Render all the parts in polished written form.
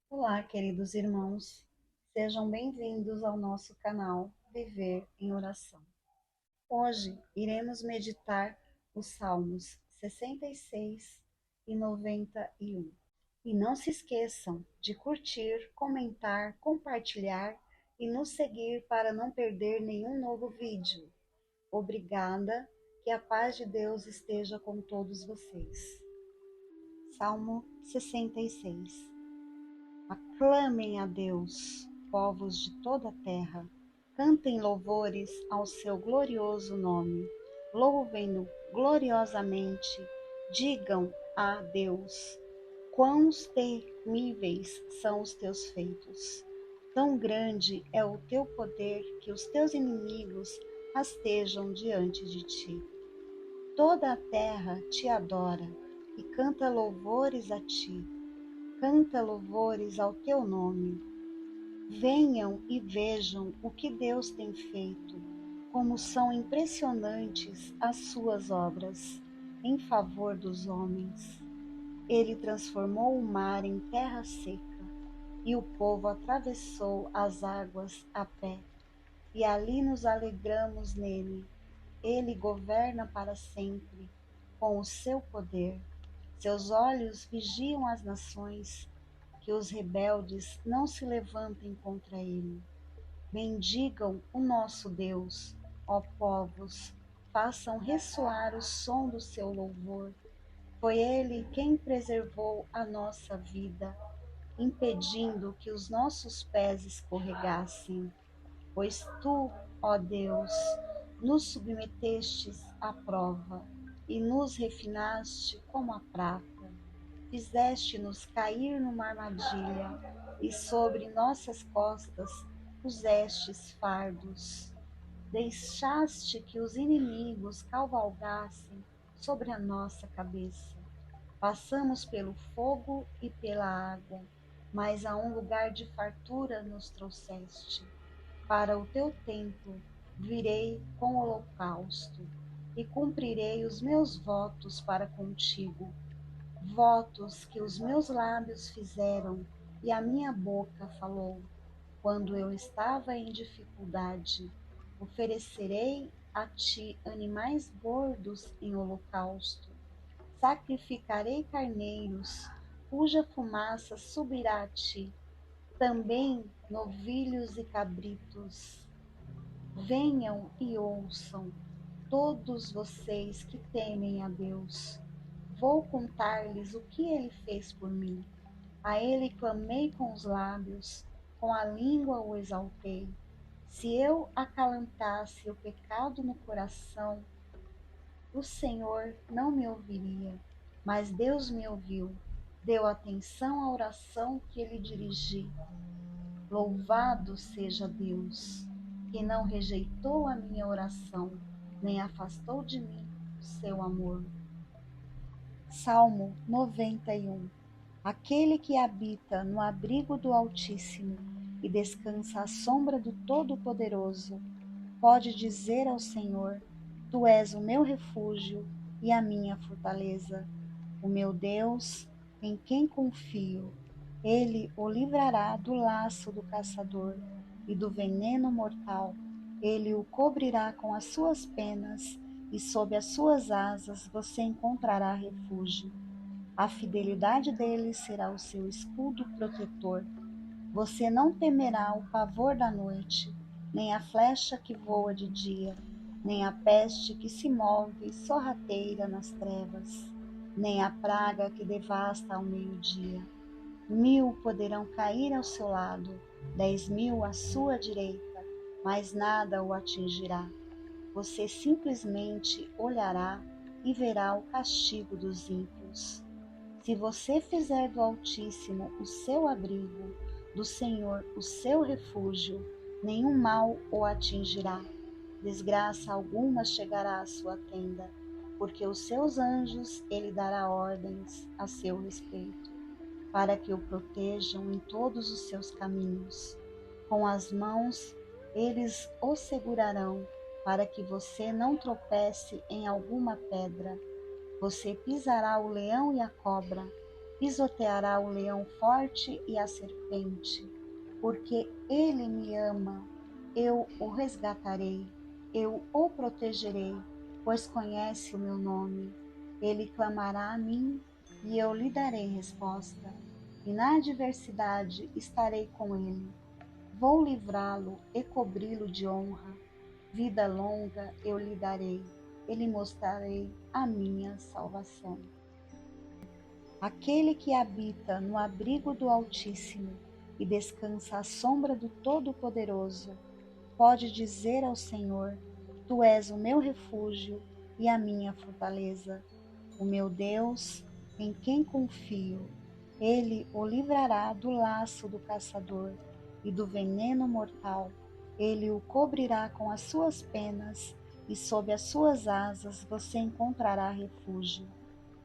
Olá, queridos irmãos, sejam bem-vindos ao nosso canal Viver em Oração. Hoje iremos meditar os Salmos 66 e 91. E não se esqueçam de curtir, comentar, compartilhar e nos seguir para não perder nenhum novo vídeo. Obrigada, que a paz de Deus esteja com todos vocês. Salmo 66. Aclamem a Deus, povos de toda a terra. Cantem louvores ao seu glorioso nome. Louvem-no gloriosamente. Digam a Deus: quão temíveis são os teus feitos. Tão grande é o teu poder que os teus inimigos rastejam diante de ti. Toda a terra te adora e canta louvores a ti. Canta louvores ao teu nome. Venham e vejam o que Deus tem feito, como são impressionantes as suas obras em favor dos homens. Ele transformou o mar em terra seca, e o povo atravessou as águas a pé, e ali nos alegramos nele. Ele governa para sempre com o seu poder. Seus olhos vigiam as nações, que os rebeldes não se levantem contra ele. Bendigam o nosso Deus, ó povos, façam ressoar o som do seu louvor. Foi ele quem preservou a nossa vida, impedindo que os nossos pés escorregassem. Pois tu, ó Deus, nos submetestes à prova e nos refinaste como a prata. Fizeste-nos cair numa armadilha e sobre nossas costas pusestes fardos. Deixaste que os inimigos cavalgassem sobre a nossa cabeça. Passamos pelo fogo e pela água, mas a um lugar de fartura nos trouxeste. Para o teu templo virei com holocausto e cumprirei os meus votos para contigo, votos que os meus lábios fizeram e a minha boca falou. Quando eu estava em dificuldade, oferecerei a ti animais gordos em holocausto. Sacrificarei carneiros, cuja fumaça subirá a ti, também novilhos e cabritos. Venham e ouçam, todos vocês que temem a Deus. Vou contar-lhes o que ele fez por mim. A ele clamei com os lábios, com a língua o exaltei. Se eu acalantasse o pecado no coração, o Senhor não me ouviria, mas Deus me ouviu, deu atenção à oração que lhe dirigi. Louvado seja Deus, que não rejeitou a minha oração, nem afastou de mim o seu amor. Salmo 91. Aquele que habita no abrigo do Altíssimo e descansa à sombra do Todo-Poderoso, pode dizer ao Senhor: Tu és o meu refúgio e a minha fortaleza, o meu Deus, em quem confio. Ele o livrará do laço do caçador e do veneno mortal. Ele o cobrirá com as suas penas e sob as suas asas você encontrará refúgio. A fidelidade dele será o seu escudo protetor. Você não temerá o pavor da noite, nem a flecha que voa de dia, nem a peste que se move sorrateira nas trevas, nem a praga que devasta ao meio-dia. 1.000 poderão cair ao seu lado, 10.000 à sua direita, mas nada o atingirá. Você simplesmente olhará e verá o castigo dos ímpios. Se você fizer do Altíssimo o seu abrigo, do Senhor o seu refúgio, nenhum mal o atingirá. Desgraça alguma chegará à sua tenda, porque os seus anjos ele dará ordens a seu respeito, para que o protejam em todos os seus caminhos. Com as mãos eles o segurarão, para que você não tropece em alguma pedra. Você pisará o leão e a cobra, pisoteará o leão forte e a serpente, porque ele me ama, eu o resgatarei, eu o protegerei, pois conhece o meu nome. Ele clamará a mim e eu lhe darei resposta. E na adversidade estarei com ele. Vou livrá-lo e cobri-lo de honra. Vida longa eu lhe darei, e lhe mostrarei a minha salvação. Aquele que habita no abrigo do Altíssimo e descansa à sombra do Todo-Poderoso, pode dizer ao Senhor: Tu és o meu refúgio e a minha fortaleza, o meu Deus, em quem confio. Ele o livrará do laço do caçador e do veneno mortal. Ele o cobrirá com as suas penas e sob as suas asas você encontrará refúgio.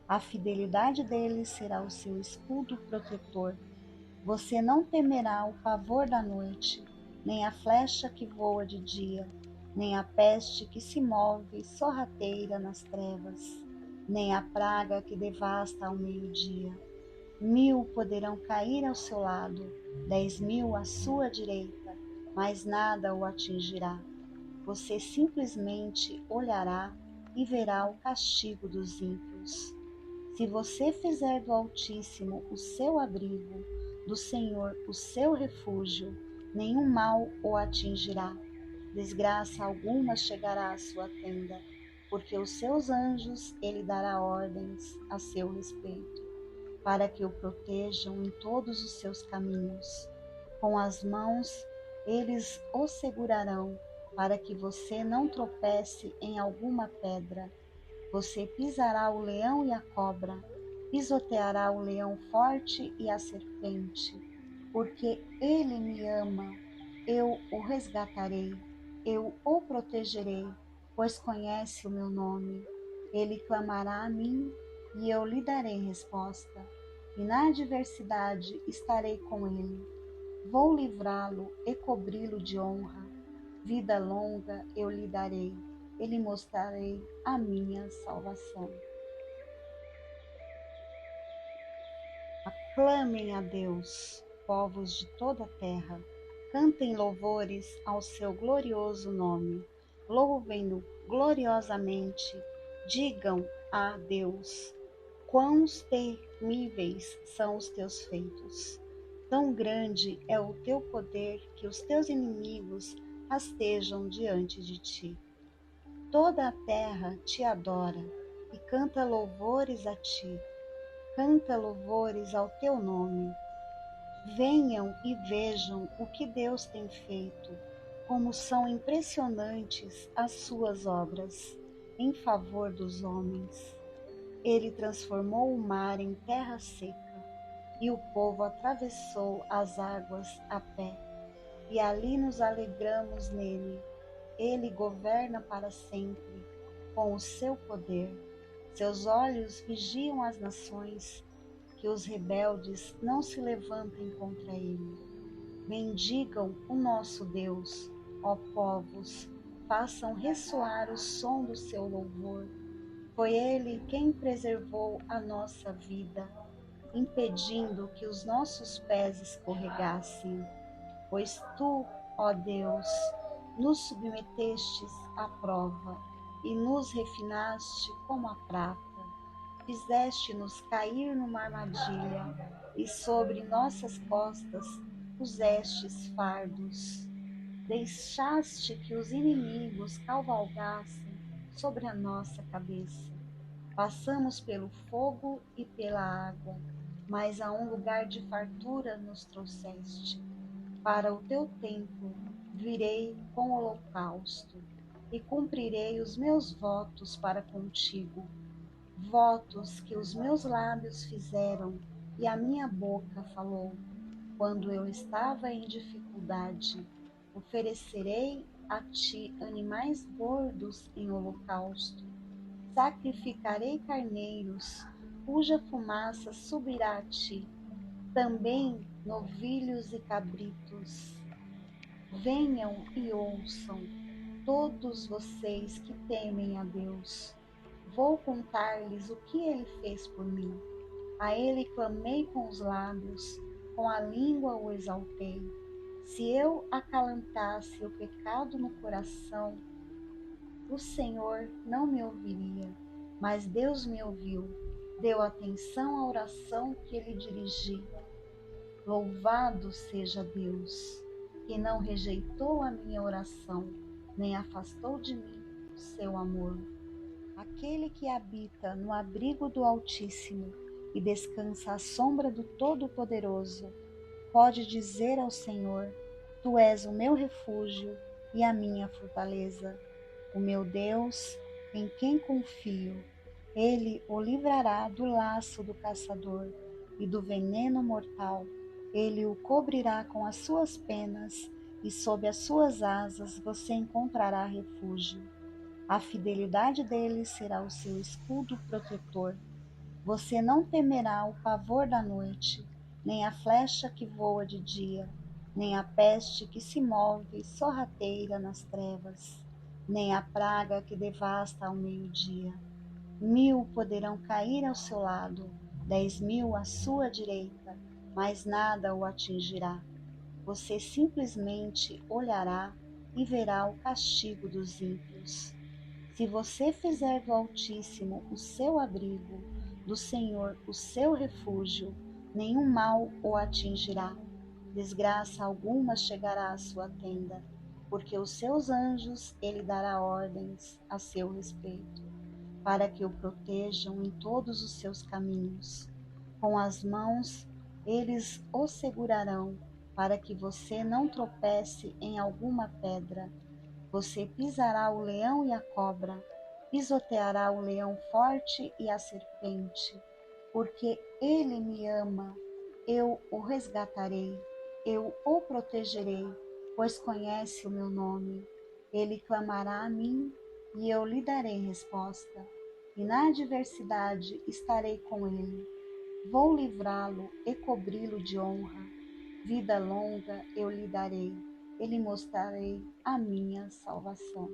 A fidelidade dele será o seu escudo protetor. Você não temerá o pavor da noite, nem a flecha que voa de dia, nem a peste que se move sorrateira nas trevas, nem a praga que devasta ao meio-dia. 1000 poderão cair ao seu lado, 10.000 à sua direita, mas nada o atingirá. Você simplesmente olhará e verá o castigo dos ímpios. Se você fizer do Altíssimo o seu abrigo, do Senhor o seu refúgio, nenhum mal o atingirá, desgraça alguma chegará à sua tenda, porque os seus anjos ele dará ordens a seu respeito, para que o protejam em todos os seus caminhos. Com as mãos eles o segurarão, para que você não tropece em alguma pedra. Você pisará o leão e a cobra, pisoteará o leão forte e a serpente, porque ele me ama, eu o resgatarei, eu o protegerei, pois conhece o meu nome. Ele clamará a mim e eu lhe darei resposta. E na adversidade estarei com ele. Vou livrá-lo e cobri-lo de honra. Vida longa eu lhe darei, e lhe mostrarei a minha salvação. Aclamem a Deus, povos de toda a terra. Cantem louvores ao seu glorioso nome. Louvem-no gloriosamente. Digam a Deus: quão temíveis são os teus feitos. Tão grande é o teu poder que os teus inimigos rastejam diante de ti. Toda a terra te adora e canta louvores a ti. Canta louvores ao teu nome. Venham e vejam o que Deus tem feito, como são impressionantes as suas obras em favor dos homens. Ele transformou o mar em terra seca, e o povo atravessou as águas a pé, e ali nos alegramos nele. Ele governa para sempre com o seu poder. Seus olhos vigiam as nações, que os rebeldes não se levantem contra ele. Bendigam o nosso Deus, ó povos, façam ressoar o som do seu louvor. Foi ele quem preservou a nossa vida, impedindo que os nossos pés escorregassem. Pois tu, ó Deus, nos submetestes à prova e nos refinaste como a prata. Fizeste-nos cair numa armadilha e sobre nossas costas pusestes fardos. Deixaste que os inimigos cavalgassem sobre a nossa cabeça. Passamos pelo fogo e pela água, mas a um lugar de fartura nos trouxeste. Para o teu templo virei com holocausto e cumprirei os meus votos para contigo, votos que os meus lábios fizeram e a minha boca falou. Quando eu estava em dificuldade, oferecerei a ti animais gordos em holocausto. Sacrificarei carneiros, cuja fumaça subirá a ti, também novilhos e cabritos. Venham e ouçam, todos vocês que temem a Deus. Vou contar-lhes o que ele fez por mim. A ele clamei com os lábios, com a língua o exaltei. Se eu acalantasse o pecado no coração, o Senhor não me ouviria, mas Deus me ouviu, deu atenção à oração que lhe dirigi. Louvado seja Deus, que não rejeitou a minha oração, nem afastou de mim o seu amor. Aquele que habita no abrigo do Altíssimo e descansa à sombra do Todo-Poderoso, pode dizer ao Senhor: Tu és o meu refúgio e a minha fortaleza, o meu Deus, em quem confio. Ele o livrará do laço do caçador e do veneno mortal. Ele o cobrirá com as suas penas e sob as suas asas você encontrará refúgio. A fidelidade dele será o seu escudo protetor. Você não temerá o pavor da noite, nem a flecha que voa de dia, nem a peste que se move sorrateira nas trevas, nem a praga que devasta ao meio-dia. 1000 poderão cair ao seu lado, 10.000 à sua direita, mas nada o atingirá. Você simplesmente olhará e verá o castigo dos ímpios. Se você fizer do Altíssimo o seu abrigo, do Senhor o seu refúgio, nenhum mal o atingirá. Desgraça alguma chegará à sua tenda, porque os seus anjos ele dará ordens a seu respeito, para que o protejam em todos os seus caminhos. Com as mãos eles o segurarão, para que você não tropece em alguma pedra. Você pisará o leão e a cobra, pisoteará o leão forte e a serpente, porque ele me ama, eu o resgatarei, eu o protegerei, pois conhece o meu nome. Ele clamará a mim e eu lhe darei resposta, e na adversidade estarei com ele. Vou livrá-lo e cobri-lo de honra. Vida longa eu lhe darei, e lhe mostrarei a minha salvação.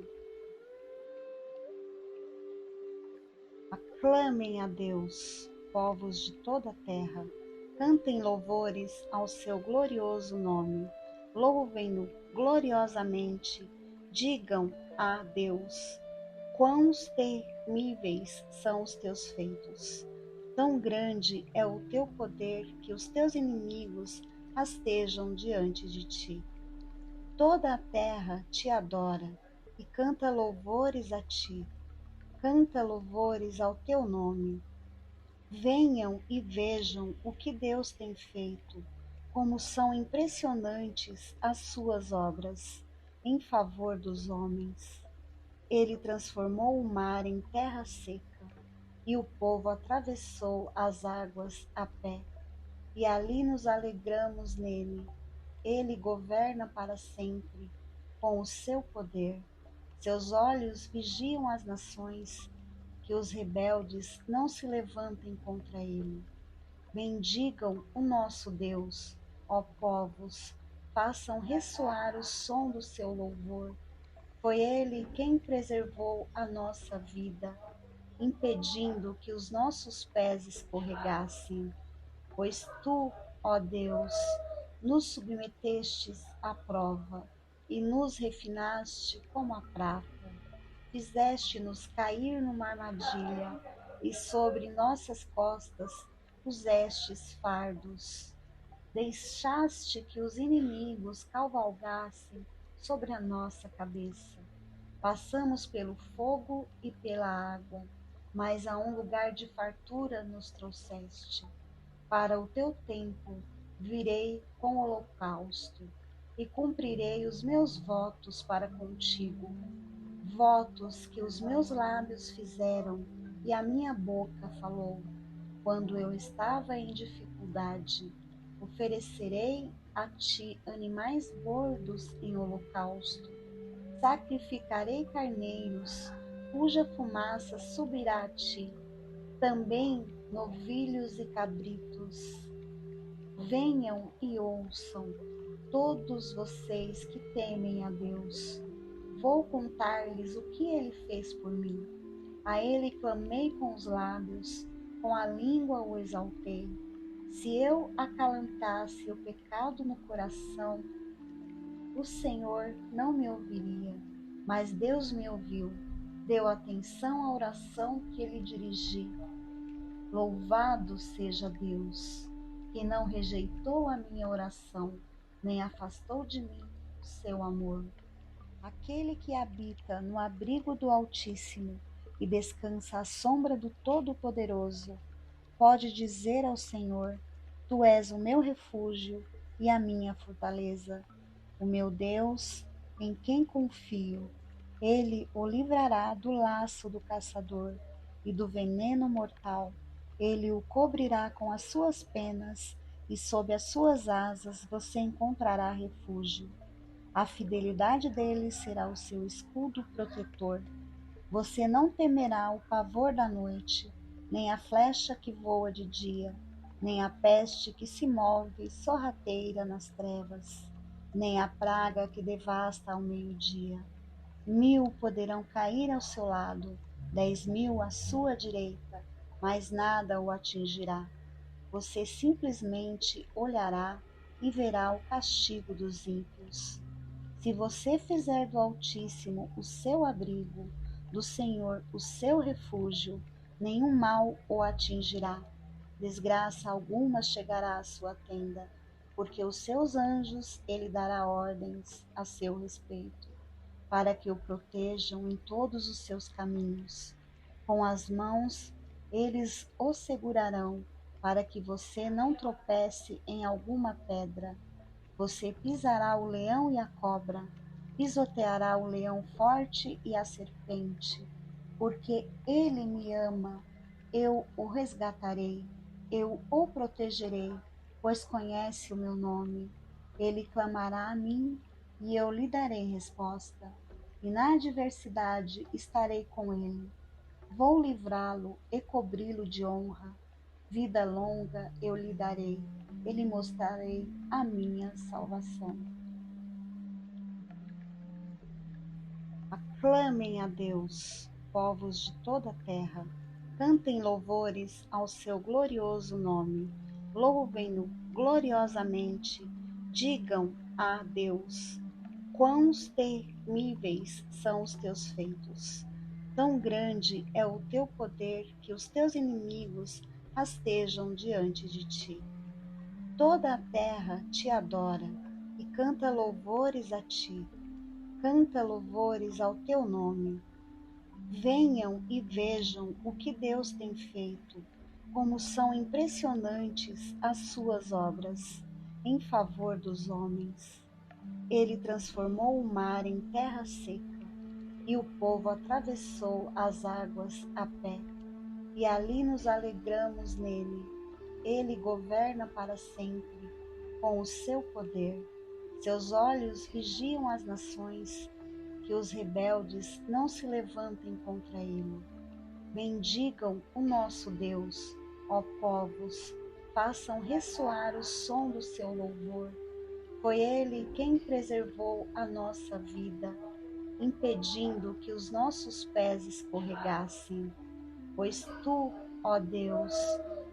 Aclamem a Deus, povos de toda a terra. Cantem louvores ao seu glorioso nome. Louvem-no gloriosamente. Digam a Deus: quão temíveis são os teus feitos. Tão grande é o teu poder que os teus inimigos rastejam diante de ti. Toda a terra te adora e canta louvores a ti. Canta louvores ao teu nome. Venham e vejam o que Deus tem feito, como são impressionantes as suas obras em favor dos homens. Ele transformou o mar em terra seca, e o povo atravessou as águas a pé, e ali nos alegramos nele. Ele governa para sempre, com o seu poder. Seus olhos vigiam as nações, que os rebeldes não se levantem contra ele. Bendigam o nosso Deus, ó povos, façam ressoar o som do seu louvor. Foi ele quem preservou a nossa vida, impedindo que os nossos pés escorregassem. Pois tu, ó Deus, nos submetestes à prova e nos refinaste como a prata. Fizeste-nos cair numa armadilha e sobre nossas costas pusestes fardos. Deixaste que os inimigos cavalgassem sobre a nossa cabeça. Passamos pelo fogo e pela água, mas a um lugar de fartura nos trouxeste. Para o teu templo virei com holocausto e cumprirei os meus votos para contigo, votos que os meus lábios fizeram e a minha boca falou. Quando eu estava em dificuldade, oferecerei a ti animais gordos em holocausto. Sacrificarei carneiros, cuja fumaça subirá a ti, também novilhos e cabritos. Venham e ouçam, todos vocês que temem a Deus. Vou contar-lhes o que ele fez por mim. A ele clamei com os lábios, com a língua o exaltei. Se eu acalantasse o pecado no coração, o Senhor não me ouviria, mas Deus me ouviu, deu atenção à oração que lhe dirigi. Louvado seja Deus, que não rejeitou a minha oração, nem afastou de mim o seu amor. Aquele que habita no abrigo do Altíssimo e descansa à sombra do Todo-Poderoso, pode dizer ao Senhor: Tu és o meu refúgio e a minha fortaleza, o meu Deus, em quem confio. Ele o livrará do laço do caçador e do veneno mortal. Ele o cobrirá com as suas penas e sob as suas asas você encontrará refúgio. A fidelidade dele será o seu escudo protetor. Você não temerá o pavor da noite, nem a flecha que voa de dia, nem a peste que se move sorrateira nas trevas, nem a praga que devasta ao meio-dia. 1000 poderão cair ao seu lado, 10.000 à sua direita, mas nada o atingirá. Você simplesmente olhará e verá o castigo dos ímpios. Se você fizer do Altíssimo o seu abrigo, do Senhor o seu refúgio, nenhum mal o atingirá, desgraça alguma chegará à sua tenda, porque os seus anjos ele dará ordens a seu respeito, para que o protejam em todos os seus caminhos. Com as mãos eles o segurarão, para que você não tropece em alguma pedra. Você pisará o leão e a cobra, pisoteará o leão forte e a serpente, porque ele me ama, eu o resgatarei, eu o protegerei, pois conhece o meu nome. Ele clamará a mim e eu lhe darei resposta, e na adversidade estarei com ele. Vou livrá-lo e cobri-lo de honra. Vida longa eu lhe darei, e lhe mostrarei a minha salvação. Aclamem a Deus, povos de toda a terra. Cantem louvores ao seu glorioso nome. Louvem-no gloriosamente. Digam a Deus: quão temíveis são os teus feitos. Tão grande é o teu poder que os teus inimigos rastejam diante de ti. Toda a terra te adora e canta louvores a ti. Canta louvores ao teu nome. Venham e vejam o que Deus tem feito, como são impressionantes as suas obras em favor dos homens. Ele transformou o mar em terra seca e o povo atravessou as águas a pé, e ali nos alegramos nele. Ele governa para sempre com o seu poder. Seus olhos vigiam as nações, que os rebeldes não se levantem contra ele. Bendigam o nosso Deus, ó povos, façam ressoar o som do seu louvor. Foi ele quem preservou a nossa vida, impedindo que os nossos pés escorregassem. Pois tu, ó Deus,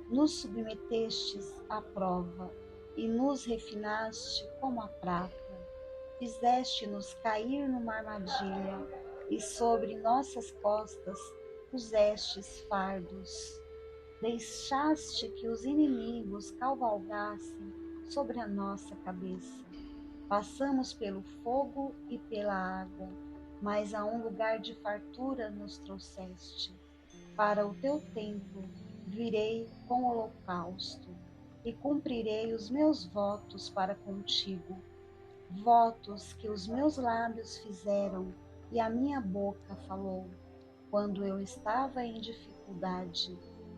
nos submetestes à prova e nos refinaste como a prata. Fizeste-nos cair numa armadilha e sobre nossas costas pusestes fardos. Deixaste que os inimigos cavalgassem sobre a nossa cabeça. Passamos pelo fogo e pela água, mas a um lugar de fartura nos trouxeste. Para o teu templo virei com holocausto e cumprirei os meus votos para contigo, votos que os meus lábios fizeram e a minha boca falou. Quando eu estava em dificuldade,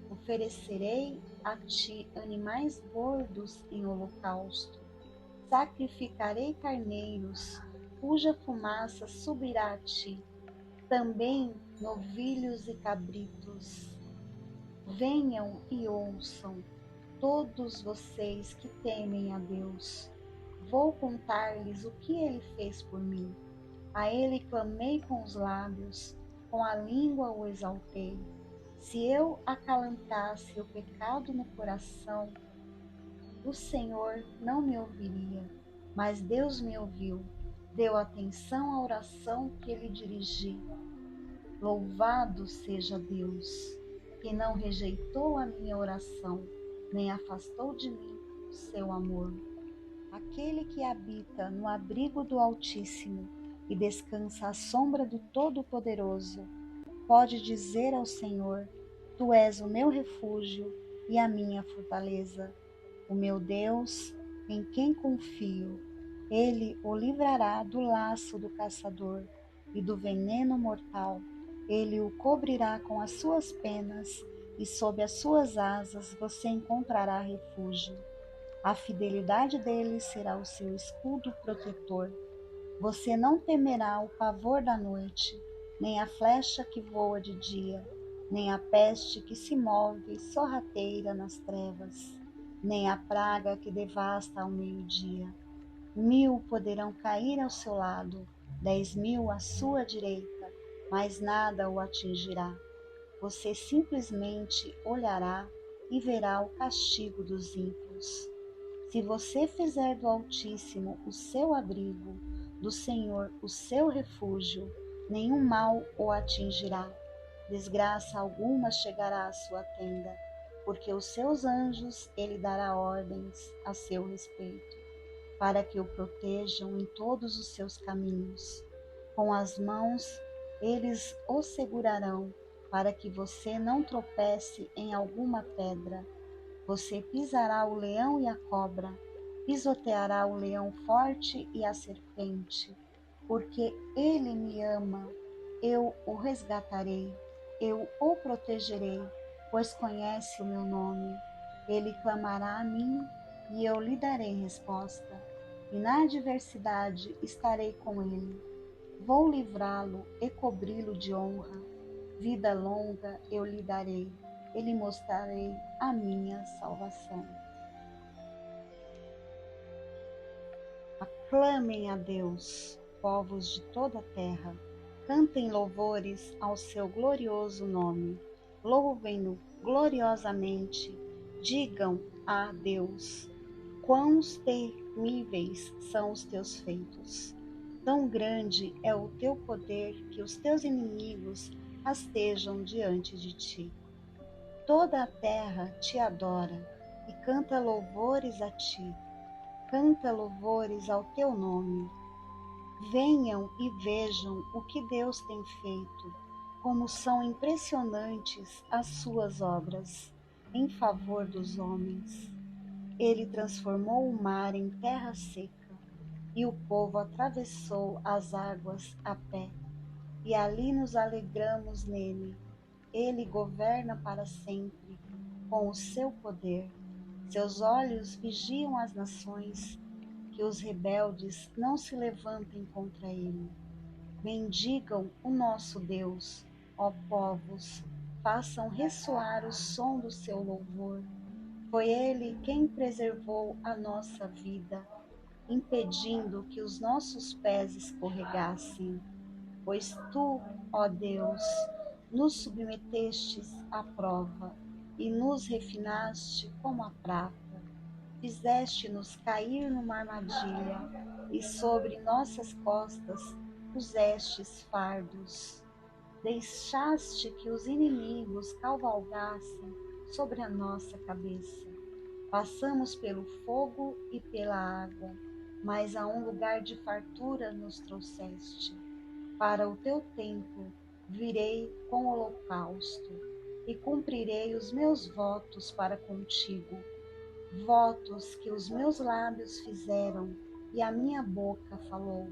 oferecerei a ti animais gordos em holocausto. Sacrificarei carneiros, cuja fumaça subirá a ti, também novilhos e cabritos. Venham e ouçam, todos vocês que temem a Deus. Vou contar-lhes o que ele fez por mim. A ele clamei com os lábios, com a língua o exaltei. Se eu acalantasse o pecado no coração, o Senhor não me ouviria, mas Deus me ouviu, deu atenção à oração que lhe dirigi. Louvado seja Deus, que não rejeitou a minha oração, nem afastou de mim o seu amor. Aquele que habita no abrigo do Altíssimo e descansa à sombra do Todo-Poderoso, pode dizer ao Senhor: Tu és o meu refúgio e a minha fortaleza, o meu Deus, em quem confio. Ele o livrará do laço do caçador e do veneno mortal. Ele o cobrirá com as suas penas e sob as suas asas você encontrará refúgio. A fidelidade dele será o seu escudo protetor. Você não temerá o pavor da noite, nem a flecha que voa de dia, nem a peste que se move sorrateira nas trevas, nem a praga que devasta ao meio-dia. 1000 poderão cair ao seu lado, 10.000 à sua direita, mas nada o atingirá. Você simplesmente olhará e verá o castigo dos ímpios. Se você fizer do Altíssimo o seu abrigo, do Senhor o seu refúgio, nenhum mal o atingirá, desgraça alguma chegará à sua tenda, porque os seus anjos ele dará ordens a seu respeito, para que o protejam em todos os seus caminhos. Com as mãos eles o segurarão, para que você não tropece em alguma pedra. Você pisará o leão e a cobra, pisoteará o leão forte e a serpente, porque ele me ama, eu o resgatarei, eu o protegerei, pois conhece o meu nome. Ele clamará a mim e eu lhe darei resposta, e na adversidade estarei com ele. Vou livrá-lo e cobri-lo de honra. Vida longa eu lhe darei, e lhe mostrarei a minha salvação. Aclamem a Deus, povos de toda a terra. Cantem louvores ao seu glorioso nome. Louvem-no gloriosamente. Digam a Deus: quão temíveis são os teus feitos. Tão grande é o teu poder que os teus inimigos rastejam diante de ti. Toda a terra te adora e canta louvores a ti. Canta louvores ao teu nome. Venham e vejam o que Deus tem feito, como são impressionantes as suas obras em favor dos homens. Ele transformou o mar em terra seca, e o povo atravessou as águas a pé, e ali nos alegramos nele. Ele governa para sempre com o seu poder. Seus olhos vigiam as nações, que os rebeldes não se levantem contra ele. Bendigam o nosso Deus, ó povos, façam ressoar o som do seu louvor. Foi ele quem preservou a nossa vida, impedindo que os nossos pés escorregassem. Pois tu, ó Deus, nos submetestes à prova e nos refinaste como a prata. Fizeste-nos cair numa armadilha e sobre nossas costas pusestes fardos. Deixaste que os inimigos cavalgassem sobre a nossa cabeça. Passamos pelo fogo e pela água, mas a um lugar de fartura nos trouxeste. Para o teu templo virei com holocausto e cumprirei os meus votos para contigo, votos que os meus lábios fizeram e a minha boca falou.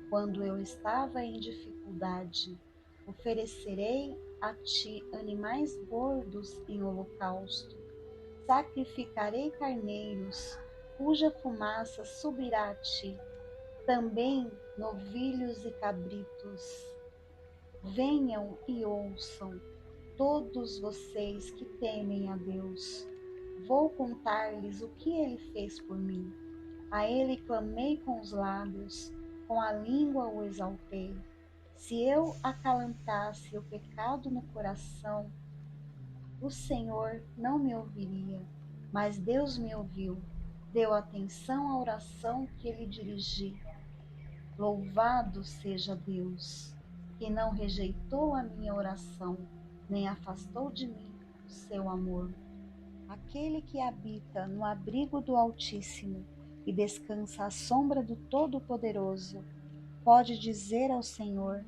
Quando eu estava em dificuldade, oferecerei a ti animais gordos em holocausto. Sacrificarei carneiros, cuja fumaça subirá a ti, também novilhos e cabritos. Venham e ouçam, todos vocês que temem a Deus. Vou contar-lhes o que ele fez por mim. A ele clamei com os lábios, com a língua o exaltei. Se eu acalantasse o pecado no coração, o Senhor não me ouviria, mas Deus me ouviu, deu atenção à oração que lhe dirigi. Louvado seja Deus, que não rejeitou a minha oração, nem afastou de mim o seu amor. Aquele que habita no abrigo do Altíssimo e descansa à sombra do Todo-Poderoso, pode dizer ao Senhor: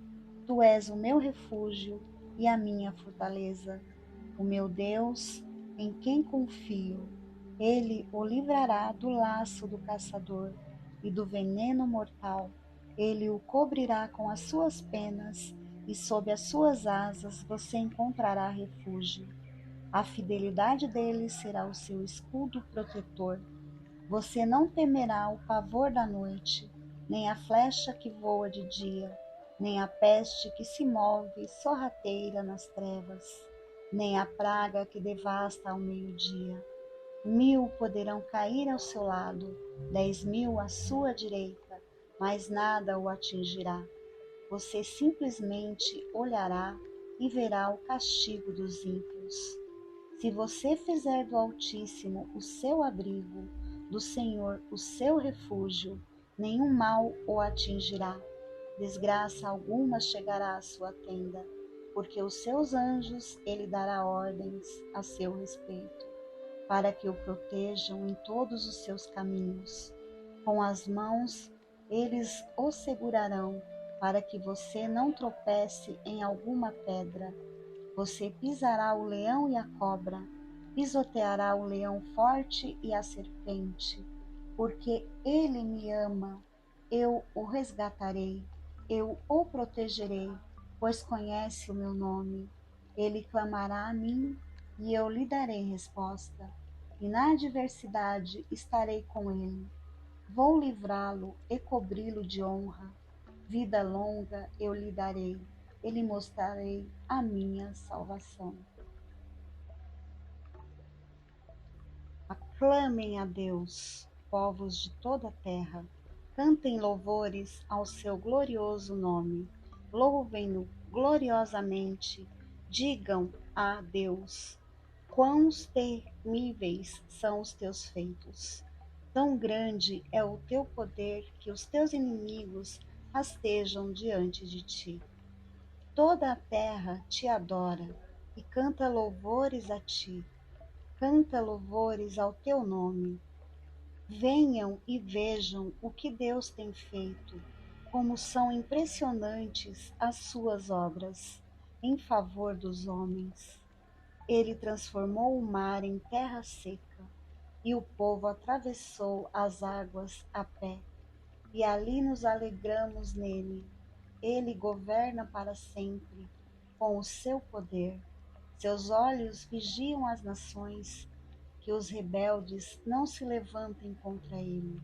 Tu és o meu refúgio e a minha fortaleza, o meu Deus, em quem confio. Ele o livrará do laço do caçador e do veneno mortal. Ele o cobrirá com as suas penas e sob as suas asas você encontrará refúgio. A fidelidade dele será o seu escudo protetor. Você não temerá o pavor da noite, nem a flecha que voa de dia, nem a peste que se move sorrateira nas trevas, nem a praga que devasta ao meio-dia. 1000 poderão cair ao seu lado, 10.000 à sua direita, mas nada o atingirá. Você simplesmente olhará e verá o castigo dos ímpios. Se você fizer do Altíssimo o seu abrigo, do Senhor o seu refúgio, nenhum mal o atingirá. Desgraça alguma chegará à sua tenda, porque os seus anjos ele dará ordens a seu respeito, para que o protejam em todos os seus caminhos. Com as mãos eles o segurarão, para que você não tropece em alguma pedra. Você pisará o leão e a cobra, pisoteará o leão forte e a serpente, porque ele me ama, eu o resgatarei, eu o protegerei, pois conhece o meu nome. Ele clamará a mim e eu lhe darei resposta, e na adversidade estarei com ele. Vou livrá-lo e cobri-lo de honra. Vida longa eu lhe darei, e lhe mostrarei a minha salvação. Aclamem a Deus, povos de toda a terra. Cantem louvores ao seu glorioso nome. Louvem-no gloriosamente. Digam a Deus: quão temíveis são os teus feitos. Tão grande é o teu poder que os teus inimigos rastejam diante de ti. Toda a terra te adora e canta louvores a ti. Canta louvores ao teu nome. Venham e vejam o que Deus tem feito, como são impressionantes as suas obras em favor dos homens. Ele transformou o mar em terra seca, e o povo atravessou as águas a pé, e ali nos alegramos nele. Ele governa para sempre com o seu poder. Seus olhos vigiam as nações, que os rebeldes não se levantem contra ele.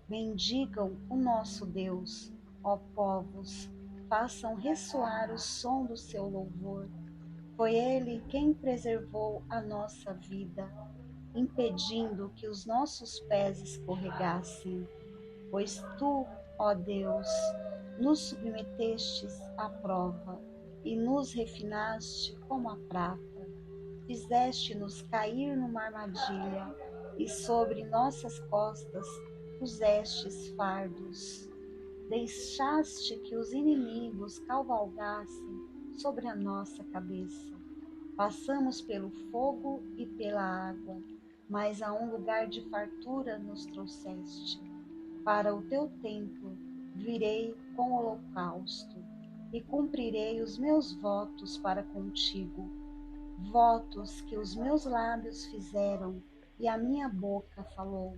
Bendigam o nosso Deus, ó povos, façam ressoar o som do seu louvor. Foi ele quem preservou a nossa vida, impedindo que os nossos pés escorregassem. Pois tu, ó Deus, nos submetestes à prova e nos refinaste como a prata. Fizeste-nos cair numa armadilha e sobre nossas costas pusestes fardos. Deixaste que os inimigos cavalgassem sobre a nossa cabeça. Passamos pelo fogo e pela água, mas a um lugar de fartura nos trouxeste. Para o teu templo virei com holocausto e cumprirei os meus votos para contigo, votos que os meus lábios fizeram e a minha boca falou.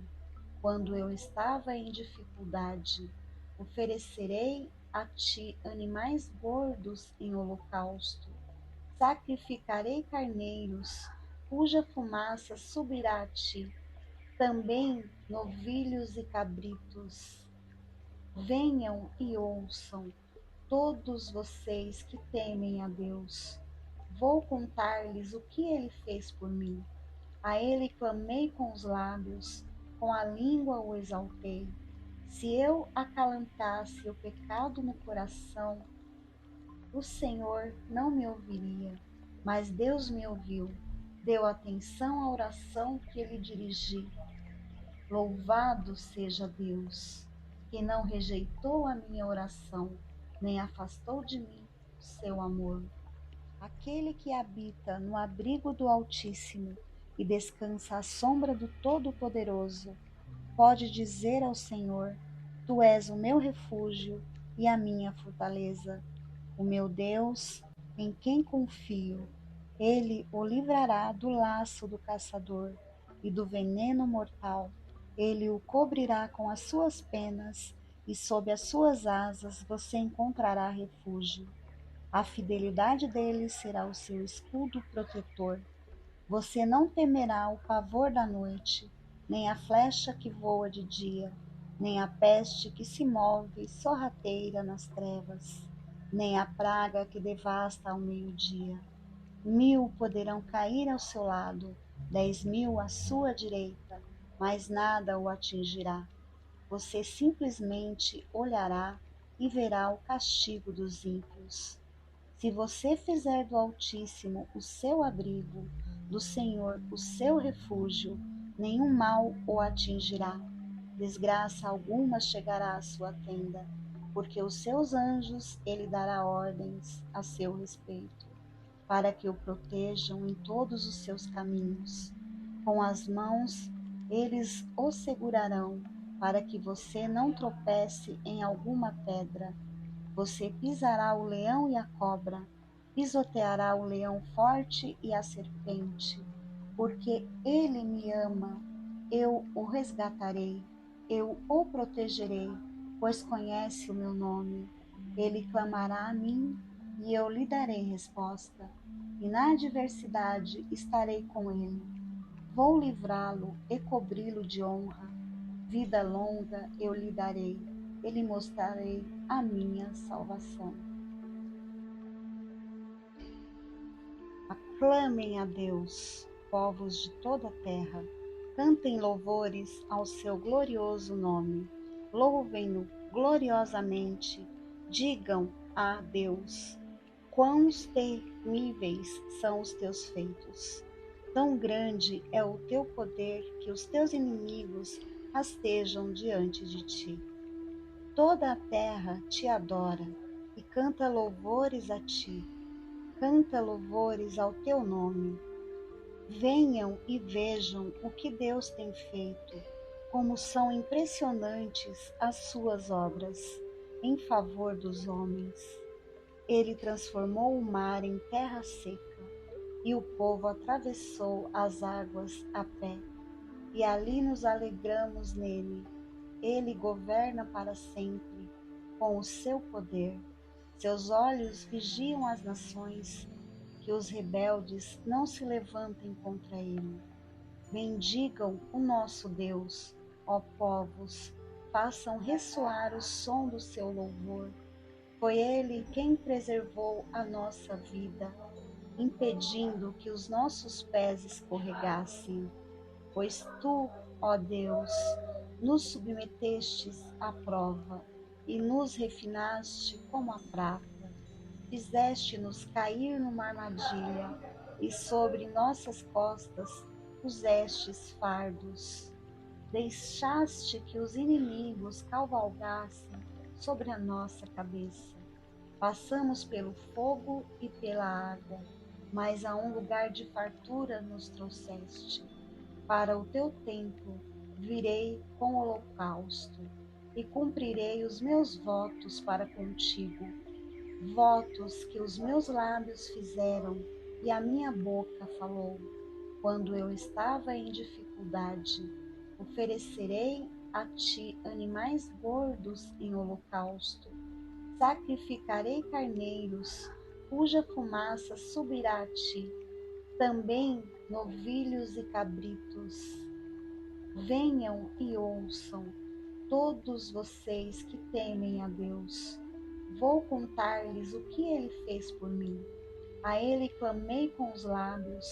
Quando eu estava em dificuldade, oferecerei a ti animais gordos em holocausto. Sacrificarei carneiros, cuja fumaça subirá a ti, também novilhos e cabritos. Venham e ouçam, todos vocês que temem a Deus. Vou contar-lhes o que ele fez por mim. A ele clamei com os lábios, com a língua o exaltei. Se eu acalantasse o pecado no coração, o Senhor não me ouviria, mas Deus me ouviu. deu atenção à oração que lhe dirigi. Louvado seja Deus, que não rejeitou a minha oração, nem afastou de mim o seu amor. Aquele que habita no abrigo do Altíssimo e descansa à sombra do Todo-Poderoso, pode dizer ao Senhor: Tu és o meu refúgio e a minha fortaleza, o meu Deus, em quem confio. Ele o livrará do laço do caçador e do veneno mortal. Ele o cobrirá com as suas penas e sob as suas asas você encontrará refúgio. A fidelidade dele será o seu escudo protetor. Você não temerá o pavor da noite, nem a flecha que voa de dia, nem a peste que se move sorrateira nas trevas, nem a praga que devasta ao meio-dia. 1000 poderão cair ao seu lado, 10.000 à sua direita, mas nada o atingirá. Você simplesmente olhará e verá o castigo dos ímpios. Se você fizer do Altíssimo o seu abrigo, do Senhor o seu refúgio, nenhum mal o atingirá, desgraça alguma chegará à sua tenda, porque os seus anjos ele dará ordens a seu respeito, para que o protejam em todos os seus caminhos. Com as mãos eles o segurarão, para que você não tropece em alguma pedra. Você pisará o leão e a cobra, pisoteará o leão forte e a serpente, porque ele me ama, eu o resgatarei, eu o protegerei, pois conhece o meu nome. Ele clamará a mim e eu lhe darei resposta, e na adversidade estarei com ele. Vou livrá-lo e cobri-lo de honra. Vida longa eu lhe darei, e lhe mostrarei a minha salvação. Aclamem a Deus, povos de toda a terra. Cantem louvores ao seu glorioso nome. Louvem-no gloriosamente. Digam a Deus: quão temíveis são os teus feitos. Tão grande é o teu poder que os teus inimigos rastejam diante de ti. Toda a terra te adora e canta louvores a ti. Canta louvores ao teu nome. Venham e vejam o que Deus tem feito, como são impressionantes as suas obras em favor dos homens. Ele transformou o mar em terra seca e o povo atravessou as águas a pé, e ali nos alegramos nele. Ele governa para sempre com o seu poder. Seus olhos vigiam as nações, que os rebeldes não se levantem contra ele. Bendigam o nosso Deus, ó povos, façam ressoar o som do seu louvor. Foi ele quem preservou a nossa vida, impedindo que os nossos pés escorregassem. Pois tu, ó Deus, nos submetestes à prova e nos refinaste como a prata. Fizeste-nos cair numa armadilha e sobre nossas costas pusestes fardos. Deixaste que os inimigos cavalgassem sobre a nossa cabeça. Passamos pelo fogo e pela água, mas a um lugar de fartura nos trouxeste. Para o teu templo virei com holocausto e cumprirei os meus votos para contigo, votos que os meus lábios fizeram e a minha boca falou. Quando eu estava em dificuldade, oferecerei a ti animais gordos em holocausto. Sacrificarei carneiros, cuja fumaça subirá a ti, também novilhos e cabritos. Venham e ouçam, todos vocês que temem a Deus. Vou contar-lhes o que ele fez por mim. A ele clamei com os lábios,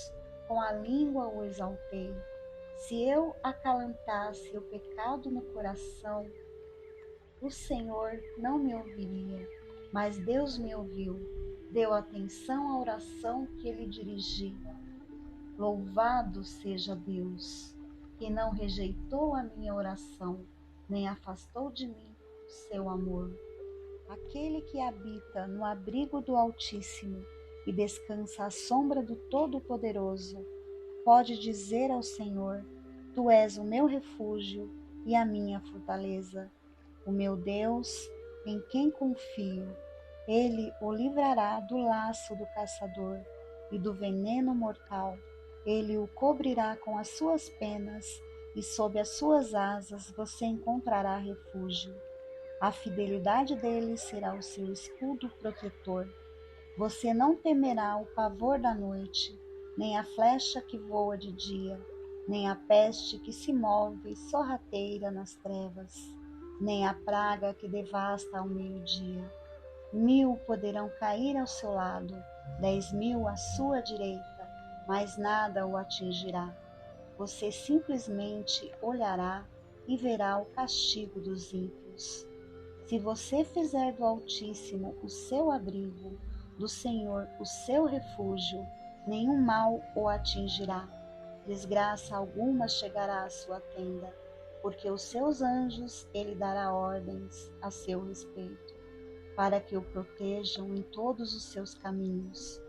com a língua o exaltei. Se eu acalantasse o pecado no coração, o Senhor não me ouviria, mas Deus me ouviu, deu atenção à oração que lhe dirigi. Louvado seja Deus, que não rejeitou a minha oração, nem afastou de mim o seu amor. Aquele que habita no abrigo do Altíssimo e descansa à sombra do Todo-Poderoso, pode dizer ao Senhor: Tu és o meu refúgio e a minha fortaleza, o meu Deus, em quem confio. Ele o livrará do laço do caçador e do veneno mortal. Ele o cobrirá com as suas penas e sob as suas asas você encontrará refúgio. A fidelidade dele será o seu escudo protetor. Você não temerá o pavor da noite, nem a flecha que voa de dia, nem a peste que se move sorrateira nas trevas, nem a praga que devasta ao meio-dia. 1000 poderão cair ao seu lado, 10.000 à sua direita, mas nada o atingirá. Você simplesmente olhará e verá o castigo dos ímpios. Se você fizer do Altíssimo o seu abrigo, do Senhor o seu refúgio, nenhum mal o atingirá, desgraça alguma chegará à sua tenda, porque os seus anjos ele dará ordens a seu respeito, para que o protejam em todos os seus caminhos.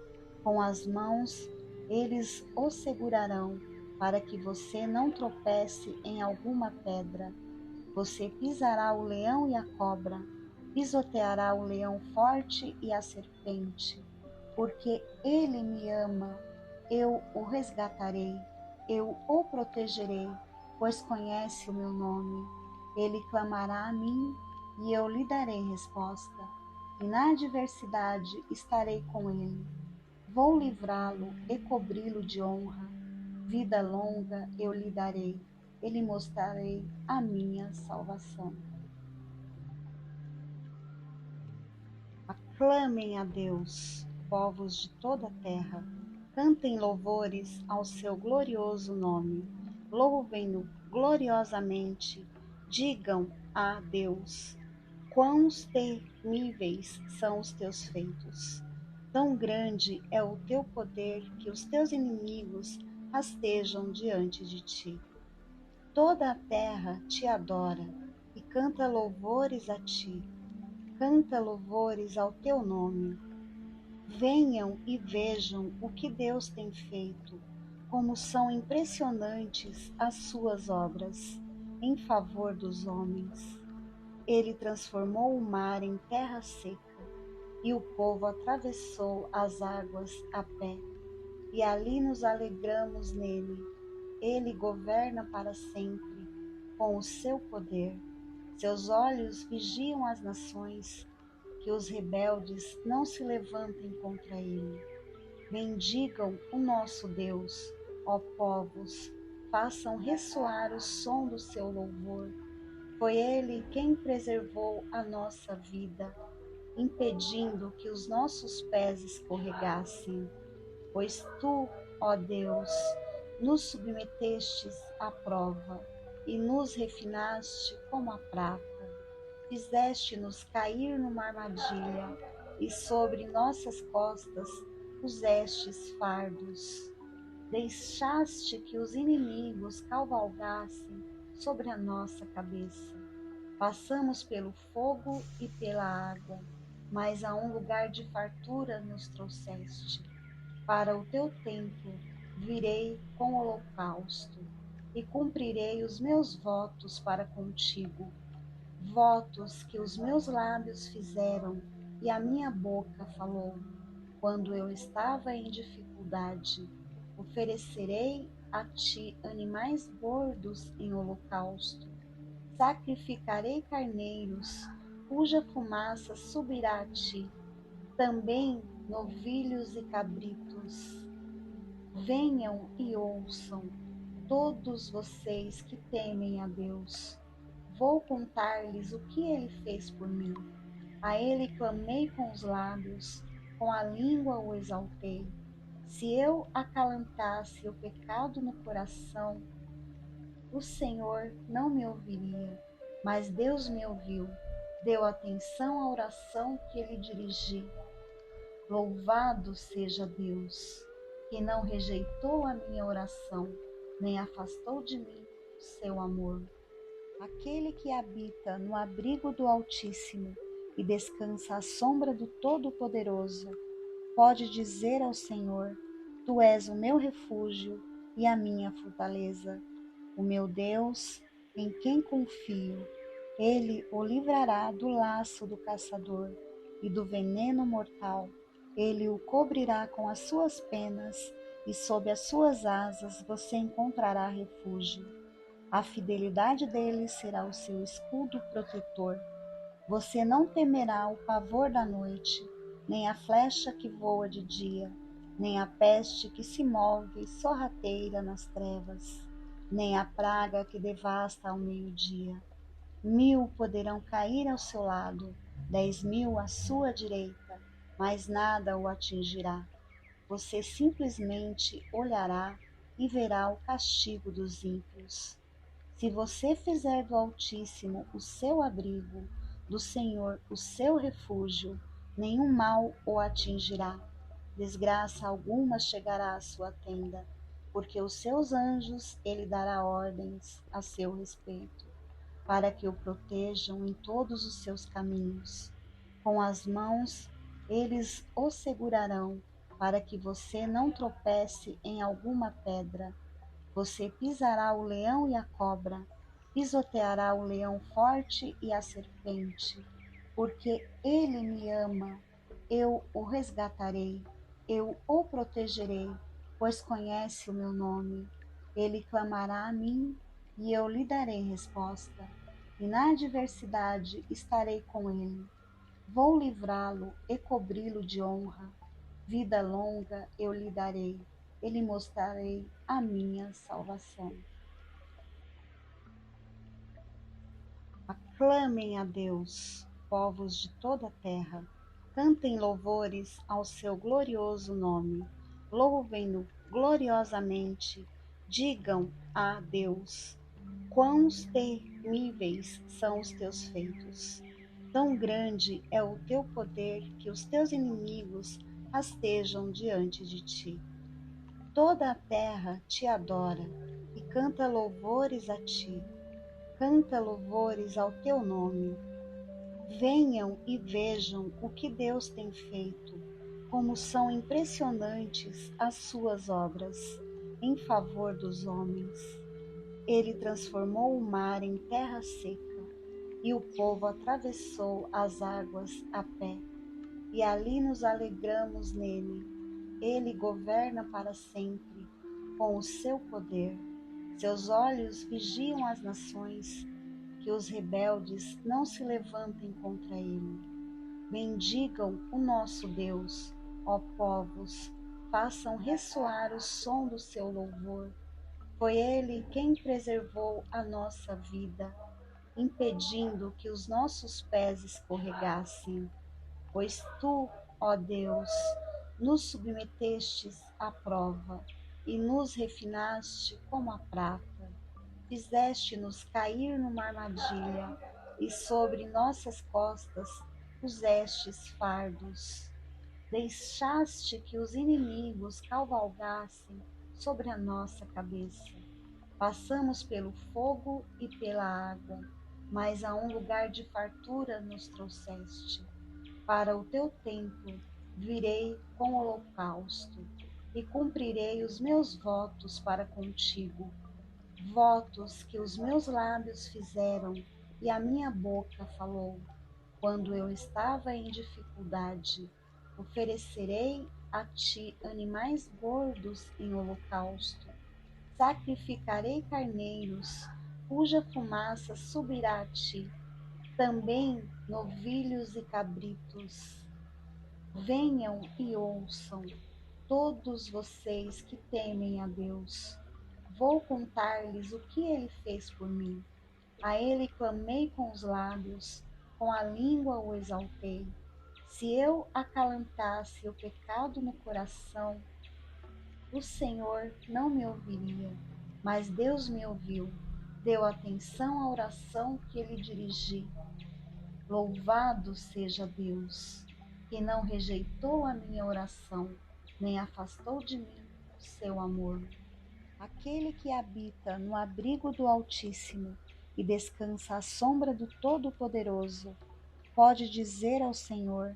Com as mãos eles o segurarão, para que você não tropece em alguma pedra. Você pisará o leão e a cobra, pisoteará o leão forte e a serpente. Porque ele me ama, eu o resgatarei, eu o protegerei, pois conhece o meu nome. Ele clamará a mim e eu lhe darei resposta. E na adversidade estarei com ele. Vou livrá-lo e cobri-lo de honra. Vida longa eu lhe darei e lhe mostrarei a minha salvação. Aclamem a Deus, povos de toda a terra. Cantem louvores ao seu glorioso nome. Louvem-no gloriosamente. Digam a Deus: quão temíveis são os teus feitos. Tão grande é o teu poder que os teus inimigos rastejam diante de ti. Toda a terra te adora e canta louvores a ti. Canta louvores ao teu nome. Venham e vejam o que Deus tem feito, como são impressionantes as suas obras em favor dos homens. Ele transformou o mar em terra seca e o povo atravessou as águas a pé, e ali nos alegramos nele. Ele governa para sempre com o seu poder. Seus olhos vigiam as nações, que os rebeldes não se levantem contra ele. Bendigam o nosso Deus, ó povos, façam ressoar o som do seu louvor. Foi ele quem preservou a nossa vida, impedindo que os nossos pés escorregassem. Pois tu, ó Deus, nos submetestes à prova e nos refinaste como a prata. Fizeste-nos cair numa armadilha e sobre nossas costas pusestes fardos. Deixaste que os inimigos cavalgassem sobre a nossa cabeça. Passamos pelo fogo e pela água, mas a um lugar de fartura nos trouxeste. Para o teu templo virei com holocausto e cumprirei os meus votos para contigo, votos que os meus lábios fizeram e a minha boca falou. Quando eu estava em dificuldade, oferecerei a ti animais gordos em holocausto. Sacrificarei carneiros, cuja fumaça subirá a ti, também novilhos e cabritos. Venham e ouçam, todos vocês que temem a Deus. Vou contar-lhes o que ele fez por mim. A ele clamei com os lábios, com a língua o exaltei. Se eu acalantasse o pecado no coração, o Senhor não me ouviria, mas Deus me ouviu, deu atenção à oração que lhe dirigi. Louvado seja Deus! que não rejeitou a minha oração, nem afastou de mim o seu amor. Aquele que habita no abrigo do Altíssimo e descansa à sombra do Todo-Poderoso, pode dizer ao Senhor: Tu és o meu refúgio e a minha fortaleza, o meu Deus, em quem confio. Ele o livrará do laço do caçador e do veneno mortal. Ele o cobrirá com as suas penas e sob as suas asas você encontrará refúgio. A fidelidade dele será o seu escudo protetor. Você não temerá o pavor da noite, nem a flecha que voa de dia, nem a peste que se move sorrateira nas trevas, nem a praga que devasta ao meio-dia. 1000 poderão cair ao seu lado, 10.000 à sua direita, mas nada o atingirá. Você simplesmente olhará e verá o castigo dos ímpios. Se você fizer do Altíssimo o seu abrigo, do Senhor o seu refúgio, nenhum mal o atingirá, desgraça alguma chegará à sua tenda, porque os seus anjos ele dará ordens a seu respeito, para que o protejam em todos os seus caminhos. Com as mãos eles o segurarão, para que você não tropece em alguma pedra. Você pisará o leão e a cobra, pisoteará o leão forte e a serpente, porque ele me ama, eu o resgatarei, eu o protegerei, pois conhece o meu nome. Ele clamará a mim e eu lhe darei resposta, e na adversidade estarei com ele. Vou livrá-lo e cobri-lo de honra. Vida longa eu lhe darei, e lhe mostrarei a minha salvação. Aclamem a Deus, povos de toda a terra. Cantem louvores ao seu glorioso nome. Louvem-no gloriosamente. Digam a Deus: quão temíveis são os teus feitos. Tão grande é o teu poder que os teus inimigos rastejam diante de ti. Toda a terra te adora e canta louvores a ti. Canta louvores ao teu nome. Venham e vejam o que Deus tem feito, como são impressionantes as suas obras em favor dos homens. Ele transformou o mar em terra seca e o povo atravessou as águas a pé, e ali nos alegramos nele. Ele governa para sempre com o seu poder. Seus olhos vigiam as nações, que os rebeldes não se levantem contra ele. Bendigam o nosso Deus, ó povos, façam ressoar o som do seu louvor. Foi ele quem preservou a nossa vida, impedindo que os nossos pés escorregassem. Pois tu, ó Deus, nos submetestes à prova e nos refinaste como a prata. Fizeste-nos cair numa armadilha e sobre nossas costas pusestes fardos. Deixaste que os inimigos cavalgassem sobre a nossa cabeça. Passamos pelo fogo e pela água, mas a um lugar de fartura nos trouxeste. Para o teu templo virei com holocausto e cumprirei os meus votos para contigo, votos que os meus lábios fizeram e a minha boca falou. Quando eu estava em dificuldade, oferecerei a ti animais gordos em holocausto. Sacrificarei carneiros, cuja fumaça subirá a ti, também novilhos e cabritos. Venham e ouçam, todos vocês que temem a Deus. Vou contar-lhes o que ele fez por mim. A ele clamei com os lábios, com a língua o exaltei. Se eu acalantasse o pecado no coração, o Senhor não me ouviria, mas Deus me ouviu, deu atenção à oração que lhe dirigi. Louvado seja Deus, que não rejeitou a minha oração, nem afastou de mim seu amor. Aquele que habita no abrigo do Altíssimo e descansa à sombra do Todo-Poderoso, pode dizer ao Senhor: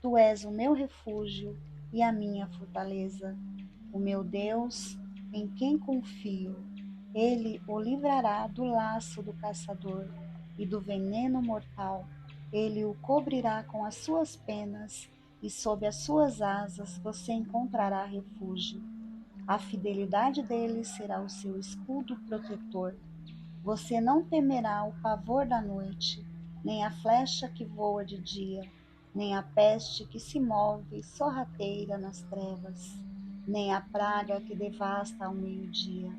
Tu és o meu refúgio e a minha fortaleza, o meu Deus, em quem confio. Ele o livrará do laço do caçador e do veneno mortal. Ele o cobrirá com as suas penas e sob as suas asas você encontrará refúgio. A fidelidade dele será o seu escudo protetor. Você não temerá o pavor da noite, nem a flecha que voa de dia, nem a peste que se move sorrateira nas trevas, nem a praga que devasta ao meio-dia.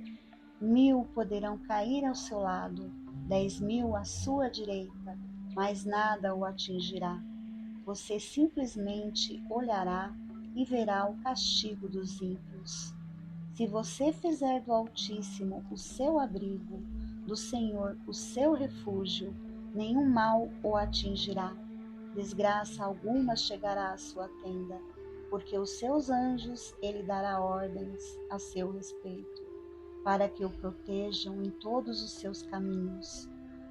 1000 poderão cair ao seu lado, 10.000 à sua direita, mas nada o atingirá. Você simplesmente olhará e verá o castigo dos ímpios. Se você fizer do Altíssimo o seu abrigo, do Senhor o seu refúgio, nenhum mal o atingirá. Desgraça alguma chegará à sua tenda, porque os seus anjos ele dará ordens a seu respeito, para que o protejam em todos os seus caminhos.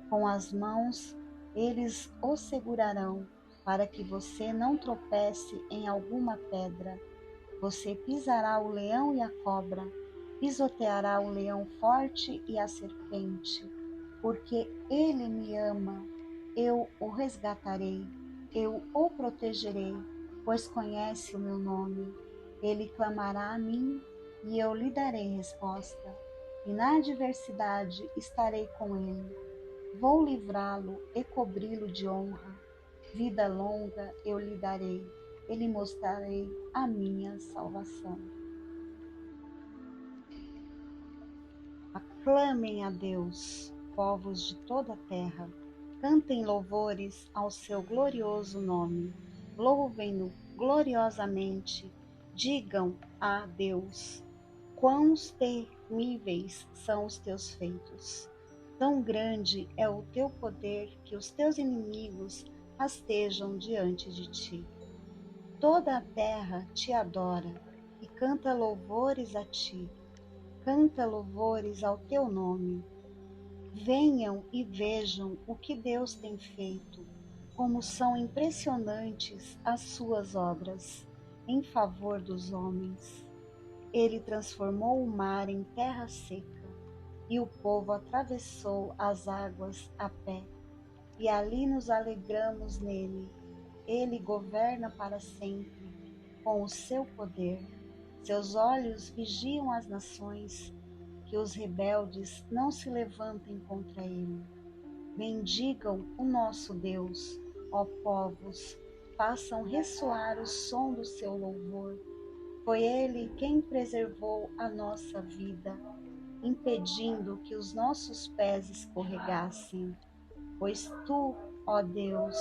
Com as mãos eles o segurarão, para que você não tropece em alguma pedra. Você pisará o leão e a cobra, pisoteará o leão forte e a serpente, porque ele me ama, eu o resgatarei, eu o protegerei, pois conhece o meu nome. Ele clamará a mim e eu lhe darei resposta, e na adversidade estarei com ele. Vou livrá-lo e cobri-lo de honra. Vida longa eu lhe darei, e lhe mostrarei a minha salvação. Aclamem a Deus, povos de toda a terra. Cantem louvores ao seu glorioso nome. Louvem-no gloriosamente. Digam a Deus: quão temíveis são os teus feitos. Tão grande é o teu poder que os teus inimigos rastejam diante de ti. Toda a terra te adora e canta louvores a ti. Canta louvores ao teu nome. Venham e vejam o que Deus tem feito, como são impressionantes as suas obras em favor dos homens. Ele transformou o mar em terra seca e o povo atravessou as águas a pé. E ali nos alegramos nele. Ele governa para sempre com o seu poder. Seus olhos vigiam as nações, que os rebeldes não se levantem contra ele. Bendigam o nosso Deus, ó povos, façam ressoar o som do seu louvor. Foi ele quem preservou a nossa vida, impedindo que os nossos pés escorregassem. Pois tu, ó Deus,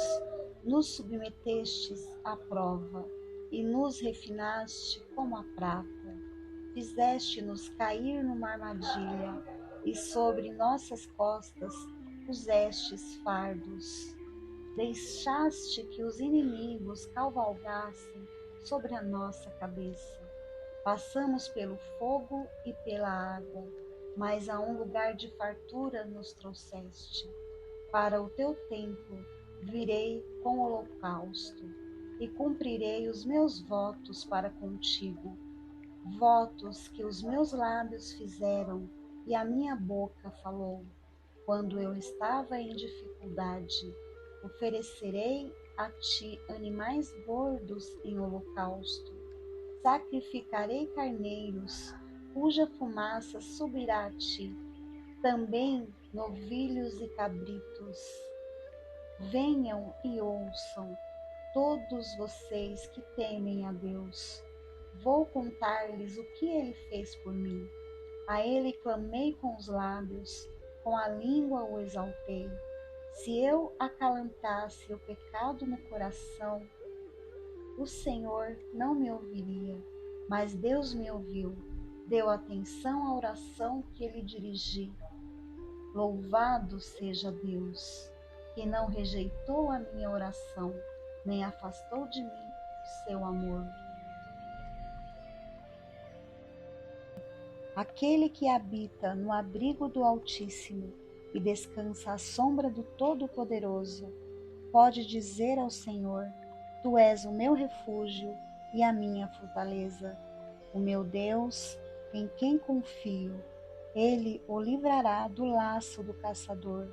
nos submetestes à prova e nos refinaste como a prata. Fizeste-nos cair numa armadilha e sobre nossas costas pusestes fardos. Deixaste que os inimigos cavalgassem sobre a nossa cabeça. Passamos pelo fogo e pela água, mas a um lugar de fartura nos trouxeste. Para o teu templo virei com holocausto e cumprirei os meus votos para contigo, votos que os meus lábios fizeram e a minha boca falou. Quando eu estava em dificuldade, oferecerei a ti animais gordos em holocausto. Sacrificarei carneiros, cuja fumaça subirá a ti, também novilhos e cabritos. Venham e ouçam, todos vocês que temem a Deus. Vou contar-lhes o que ele fez por mim. A ele clamei com os lábios, com a língua o exaltei. Se eu acalantasse o pecado no coração, o Senhor não me ouviria, mas Deus me ouviu, deu atenção à oração que lhe dirigi. Louvado seja Deus, que não rejeitou a minha oração, nem afastou de mim o seu amor. Aquele que habita no abrigo do Altíssimo e descansa à sombra do Todo-Poderoso, pode dizer ao Senhor: Tu és o meu refúgio e a minha fortaleza, o meu Deus, em quem confio. Ele o livrará do laço do caçador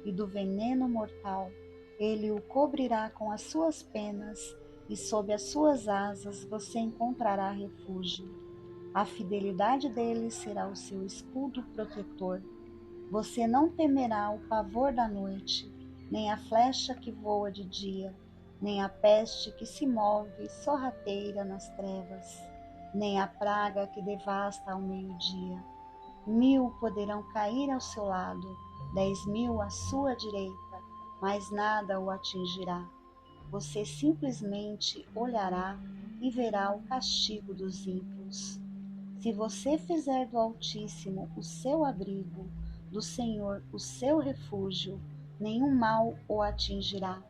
e do veneno mortal. Ele o cobrirá com as suas penas e sob as suas asas você encontrará refúgio. A fidelidade dele será o seu escudo protetor. Você não temerá o pavor da noite, nem a flecha que voa de dia, nem a peste que se move sorrateira nas trevas, nem a praga que devasta ao meio-dia. 1000 poderão cair ao seu lado, 10.000 à sua direita, mas nada o atingirá. Você simplesmente olhará e verá o castigo dos ímpios. Se você fizer do Altíssimo o seu abrigo, do Senhor o seu refúgio, nenhum mal o atingirá,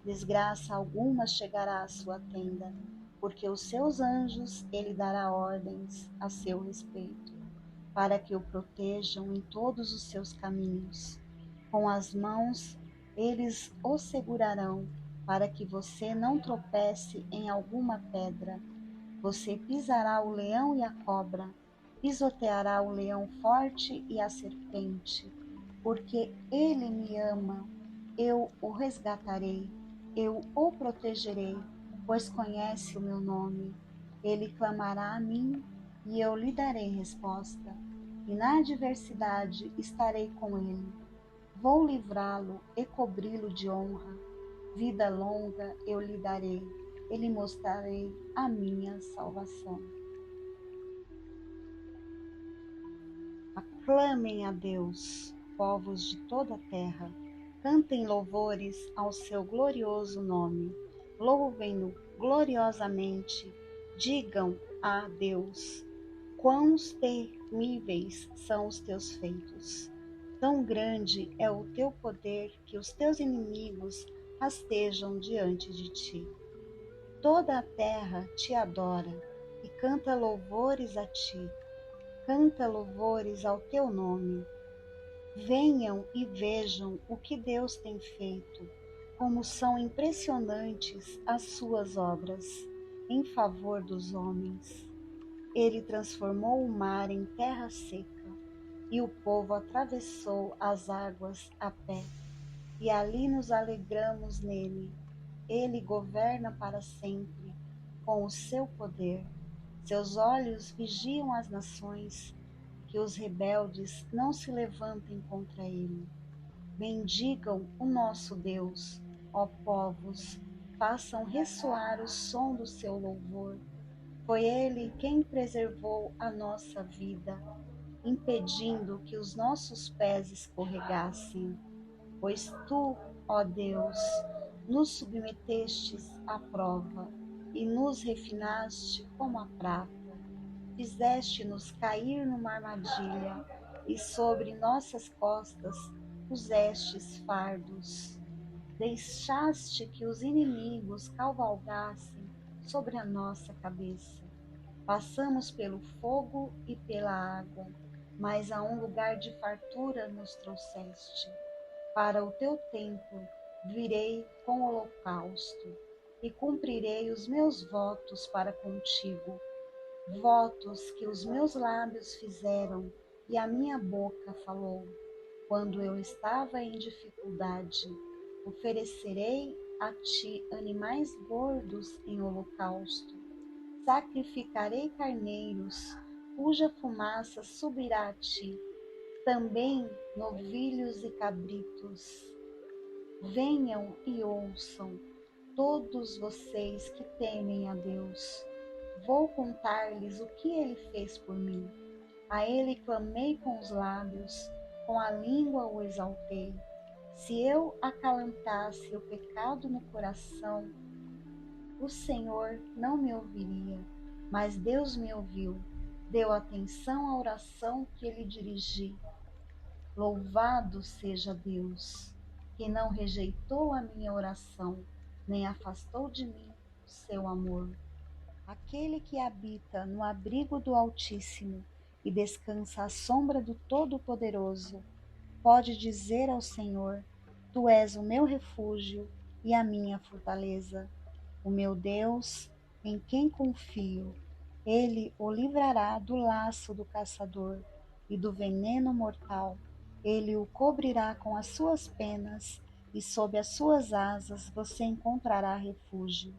desgraça alguma chegará à sua tenda, porque os seus anjos ele dará ordens a seu respeito, para que o protejam em todos os seus caminhos. Com as mãos eles o segurarão, para que você não tropece em alguma pedra. Você pisará o leão e a cobra, pisoteará o leão forte e a serpente, porque ele me ama, eu o resgatarei, eu o protegerei, pois conhece o meu nome. Ele clamará a mim e eu lhe darei resposta, e na adversidade estarei com ele. Vou livrá-lo e cobri-lo de honra. Vida longa eu lhe darei, e lhe mostrarei a minha salvação. Aclamem a Deus, povos de toda a terra. Cantem louvores ao seu glorioso nome. Louvem-no gloriosamente. Digam a Deus: quão temíveis são os teus feitos. Tão grande é o teu poder que os teus inimigos rastejam diante de ti. Toda a terra te adora e canta louvores a ti. Canta louvores ao teu nome. Venham e vejam o que Deus tem feito, como são impressionantes as suas obras em favor dos homens. Ele transformou o mar em terra seca, e o povo atravessou as águas a pé, e ali nos alegramos nele. Ele governa para sempre com o seu poder. Seus olhos vigiam as nações, que os rebeldes não se levantem contra ele. Bendigam o nosso Deus, ó povos, façam ressoar o som do seu louvor. Foi ele quem preservou a nossa vida, impedindo que os nossos pés escorregassem. Pois tu, ó Deus, nos submetestes à prova e nos refinaste como a prata. Fizeste-nos cair numa armadilha e sobre nossas costas pusestes fardos. Deixaste que os inimigos cavalgassem sobre a nossa cabeça. Passamos pelo fogo e pela água, mas a um lugar de fartura nos trouxeste. Para o teu templo virei com holocausto e cumprirei os meus votos para contigo, votos que os meus lábios fizeram e a minha boca falou. Quando eu estava em dificuldade, oferecerei a ti animais gordos em holocausto. Sacrificarei carneiros, cuja fumaça subirá a ti, também novilhos e cabritos. Venham e ouçam, todos vocês que temem a Deus. Vou contar-lhes o que ele fez por mim. A ele clamei com os lábios, com a língua o exaltei. Se eu acalantasse o pecado no coração, o Senhor não me ouviria, mas Deus me ouviu, deu atenção à oração que lhe dirigi. Louvado seja Deus, que não rejeitou a minha oração, nem afastou de mim o seu amor. Aquele que habita no abrigo do Altíssimo e descansa à sombra do Todo-Poderoso, pode dizer ao Senhor: Tu és o meu refúgio e a minha fortaleza, o meu Deus, em quem confio. Ele o livrará do laço do caçador e do veneno mortal. Ele o cobrirá com as suas penas e sob as suas asas você encontrará refúgio.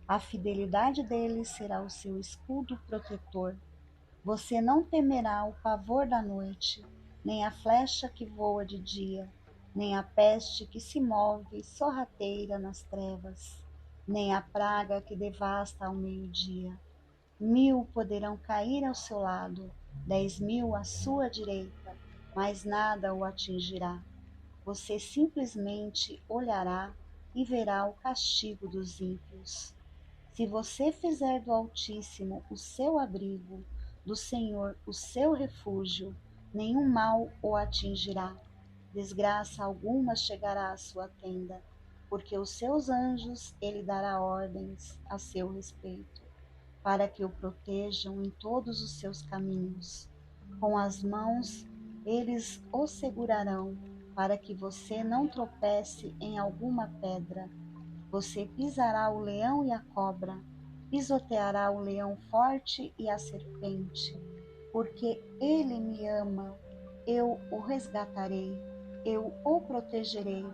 A fidelidade dele será o seu escudo protetor. Você não temerá o pavor da noite, nem a flecha que voa de dia, nem a peste que se move sorrateira nas trevas, nem a praga que devasta ao meio-dia. 1000 poderão cair ao seu lado, 10.000 à sua direita, mas nada o atingirá. Você simplesmente olhará e verá o castigo dos ímpios. Se você fizer do Altíssimo o seu abrigo, do Senhor o seu refúgio, nenhum mal o atingirá, desgraça alguma chegará à sua tenda, porque os seus anjos ele dará ordens a seu respeito, para que o protejam em todos os seus caminhos. Com as mãos eles o segurarão, para que você não tropece em alguma pedra. Você pisará o leão e a cobra, pisoteará o leão forte e a serpente, porque ele me ama, eu o resgatarei, eu o protegerei,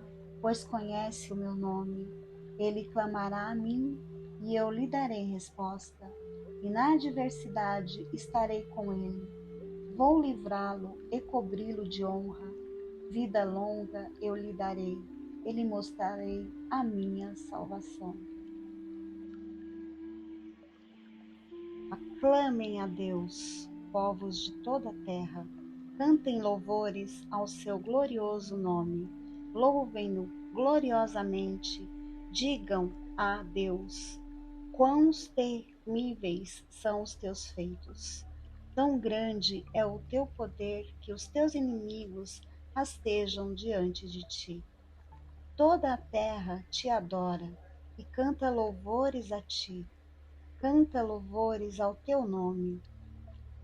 pois conhece o meu nome. Ele clamará a mim e eu lhe darei resposta, e na adversidade estarei com ele. Vou livrá-lo e cobri-lo de honra. Vida longa eu lhe darei, e lhe mostrarei a minha salvação. Aclamem a Deus, povos de toda a terra. Cantem louvores ao seu glorioso nome. Louvem-no gloriosamente. Digam a Deus: quão temíveis são os teus feitos. Tão grande é o teu poder que os teus inimigos rastejam diante de ti. Toda a terra te adora e canta louvores a ti. Canta louvores ao teu nome.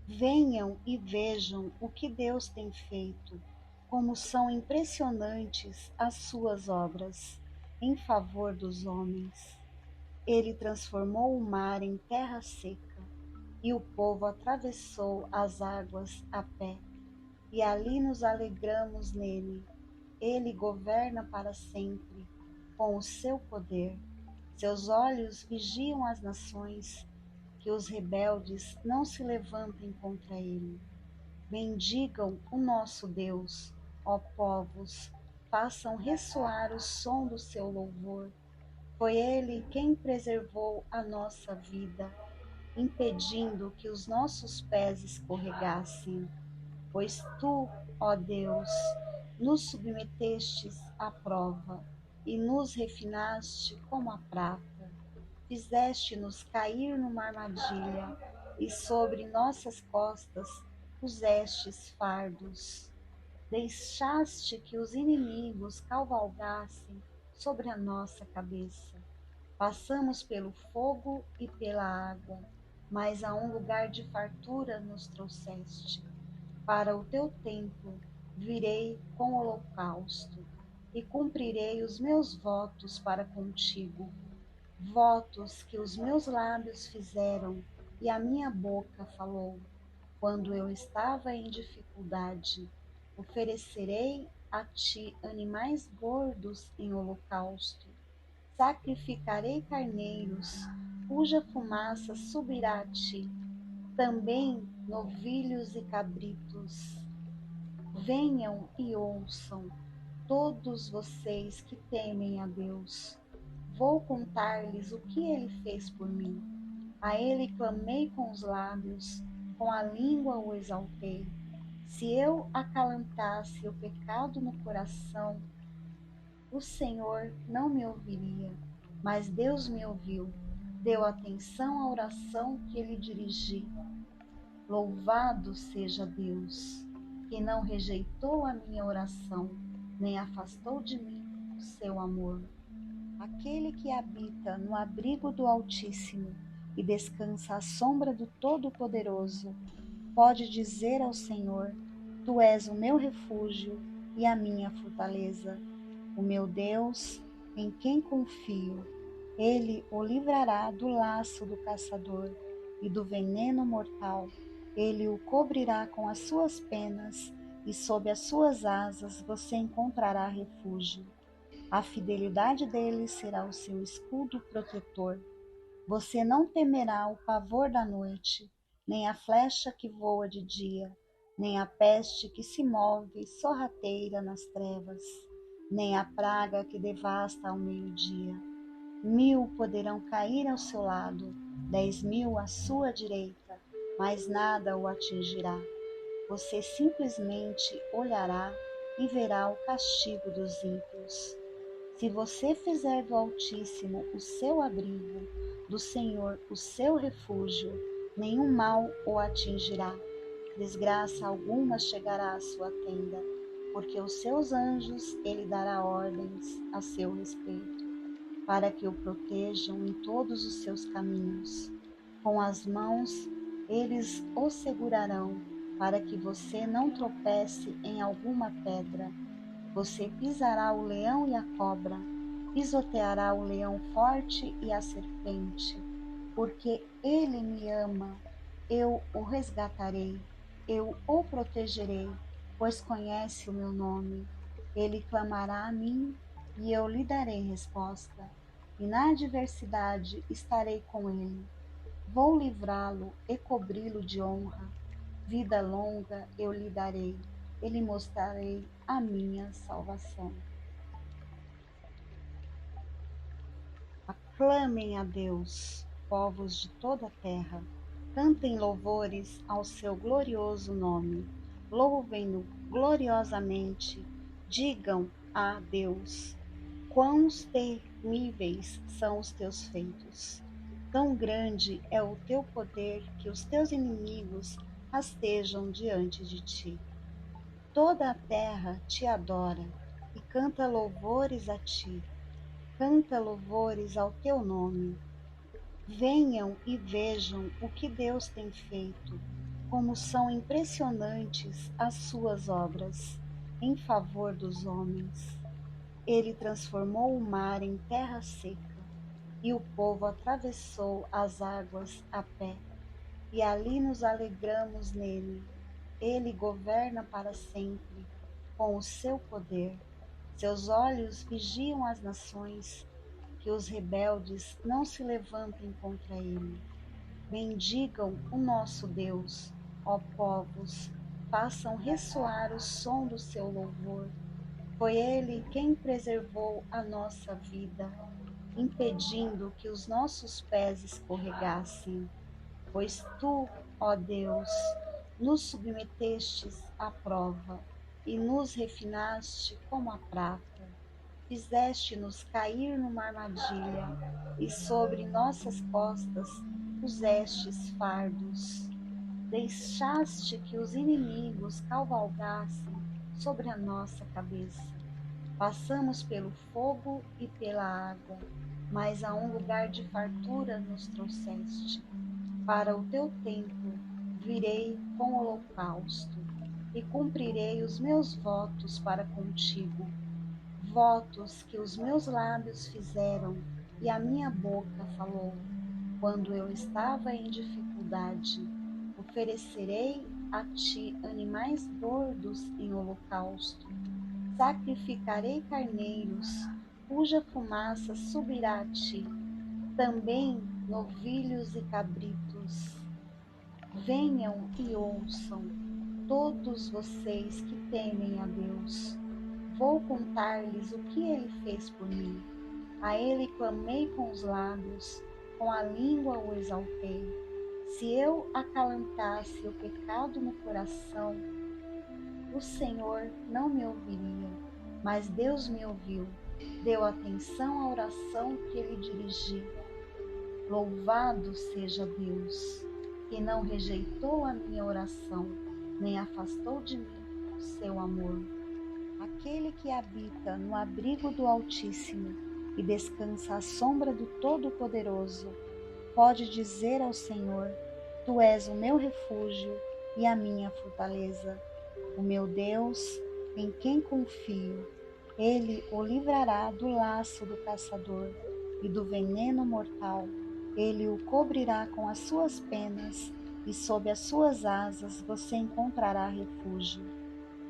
Venham e vejam o que Deus tem feito, como são impressionantes as suas obras em favor dos homens. Ele transformou o mar em terra seca, e o povo atravessou as águas a pé, e ali nos alegramos nele. Ele governa para sempre com o seu poder. Seus olhos vigiam as nações, que os rebeldes não se levantem contra ele. Bendigam o nosso Deus, ó povos, façam ressoar o som do seu louvor. Foi ele quem preservou a nossa vida, impedindo que os nossos pés escorregassem. Pois tu, ó Deus, nos submetestes à prova e nos refinaste como a prata. Fizeste-nos cair numa armadilha e sobre nossas costas pusestes fardos. Deixaste que os inimigos cavalgassem sobre a nossa cabeça. Passamos pelo fogo e pela água, mas a um lugar de fartura nos trouxeste. Para o teu templo virei com holocausto e cumprirei os meus votos para contigo, votos que os meus lábios fizeram e a minha boca falou. Quando eu estava em dificuldade, oferecerei a ti animais gordos em holocausto. Sacrificarei carneiros, cuja fumaça subirá a ti, também novilhos e cabritos. Venham e ouçam, todos vocês que temem a Deus. Vou contar-lhes o que ele fez por mim. A ele clamei com os lábios, com a língua o exaltei. Se eu acalantasse o pecado no coração, o Senhor não me ouviria, mas Deus me ouviu, deu atenção à oração que lhe dirigi. Louvado seja Deus, que não rejeitou a minha oração, nem afastou de mim o seu amor. Aquele que habita no abrigo do Altíssimo e descansa à sombra do Todo-Poderoso, pode dizer ao Senhor: Tu és o meu refúgio e a minha fortaleza, o meu Deus, em quem confio. Ele o livrará do laço do caçador e do veneno mortal. Ele o cobrirá com as suas penas e sob as suas asas você encontrará refúgio. A fidelidade dele será o seu escudo protetor. Você não temerá o pavor da noite, nem a flecha que voa de dia, nem a peste que se move sorrateira nas trevas, nem a praga que devasta ao meio-dia. 1000 poderão cair ao seu lado, 10.000 à sua direita, mas nada o atingirá. Você simplesmente olhará e verá o castigo dos ímpios. Se você fizer do Altíssimo o seu abrigo, do Senhor o seu refúgio, nenhum mal o atingirá. Desgraça alguma chegará à sua tenda, porque os seus anjos ele dará ordens a seu respeito, para que o protejam em todos os seus caminhos. Com as mãos eles o segurarão, para que você não tropece em alguma pedra. Você pisará o leão e a cobra, pisoteará o leão forte e a serpente, porque ele me ama, eu o resgatarei, eu o protegerei, pois conhece o meu nome. Ele clamará a mim e eu lhe darei resposta, e na adversidade estarei com ele. Vou livrá-lo e cobri-lo de honra. Vida longa eu lhe darei, e lhe mostrarei a minha salvação. Aclamem a Deus, povos de toda a terra. Cantem louvores ao seu glorioso nome. Louvem-no gloriosamente. Digam a Deus: quão temíveis são os teus feitos. Tão grande é o teu poder que os teus inimigos rastejam diante de ti. Toda a terra te adora e canta louvores a ti. Canta louvores ao teu nome. Venham e vejam o que Deus tem feito, como são impressionantes as suas obras em favor dos homens. Ele transformou o mar em terra seca, e o povo atravessou as águas a pé, e ali nos alegramos nele. Ele governa para sempre com o seu poder. Seus olhos vigiam as nações, que os rebeldes não se levantem contra ele. Bendigam o nosso Deus, ó povos, façam ressoar o som do seu louvor. Foi ele quem preservou a nossa vida, impedindo que os nossos pés escorregassem. Pois tu, ó Deus, nos submetestes à prova e nos refinaste como a prata. Fizeste-nos cair numa armadilha e sobre nossas costas pusestes fardos. Deixaste que os inimigos cavalgassem sobre a nossa cabeça. Passamos pelo fogo e pela água, mas a um lugar de fartura nos trouxeste. Para o teu templo virei com holocausto e cumprirei os meus votos para contigo, votos que os meus lábios fizeram e a minha boca falou. Quando eu estava em dificuldade, oferecerei a ti animais gordos em holocausto. Sacrificarei carneiros, cuja fumaça subirá a ti, também novilhos e cabritos. Venham e ouçam, todos vocês que temem a Deus. Vou contar-lhes o que ele fez por mim. A ele clamei com os lábios, com a língua o exaltei. Se eu acalantasse o pecado no coração, o Senhor não me ouviria, mas Deus me ouviu, deu atenção à oração que lhe dirigi. Louvado seja Deus, que não rejeitou a minha oração, nem afastou de mim o seu amor. Aquele que habita no abrigo do Altíssimo e descansa à sombra do Todo-Poderoso, pode dizer ao Senhor: Tu és o meu refúgio e a minha fortaleza. O meu Deus, em quem confio, ele o livrará do laço do caçador e do veneno mortal. Ele o cobrirá com as suas penas e sob as suas asas você encontrará refúgio.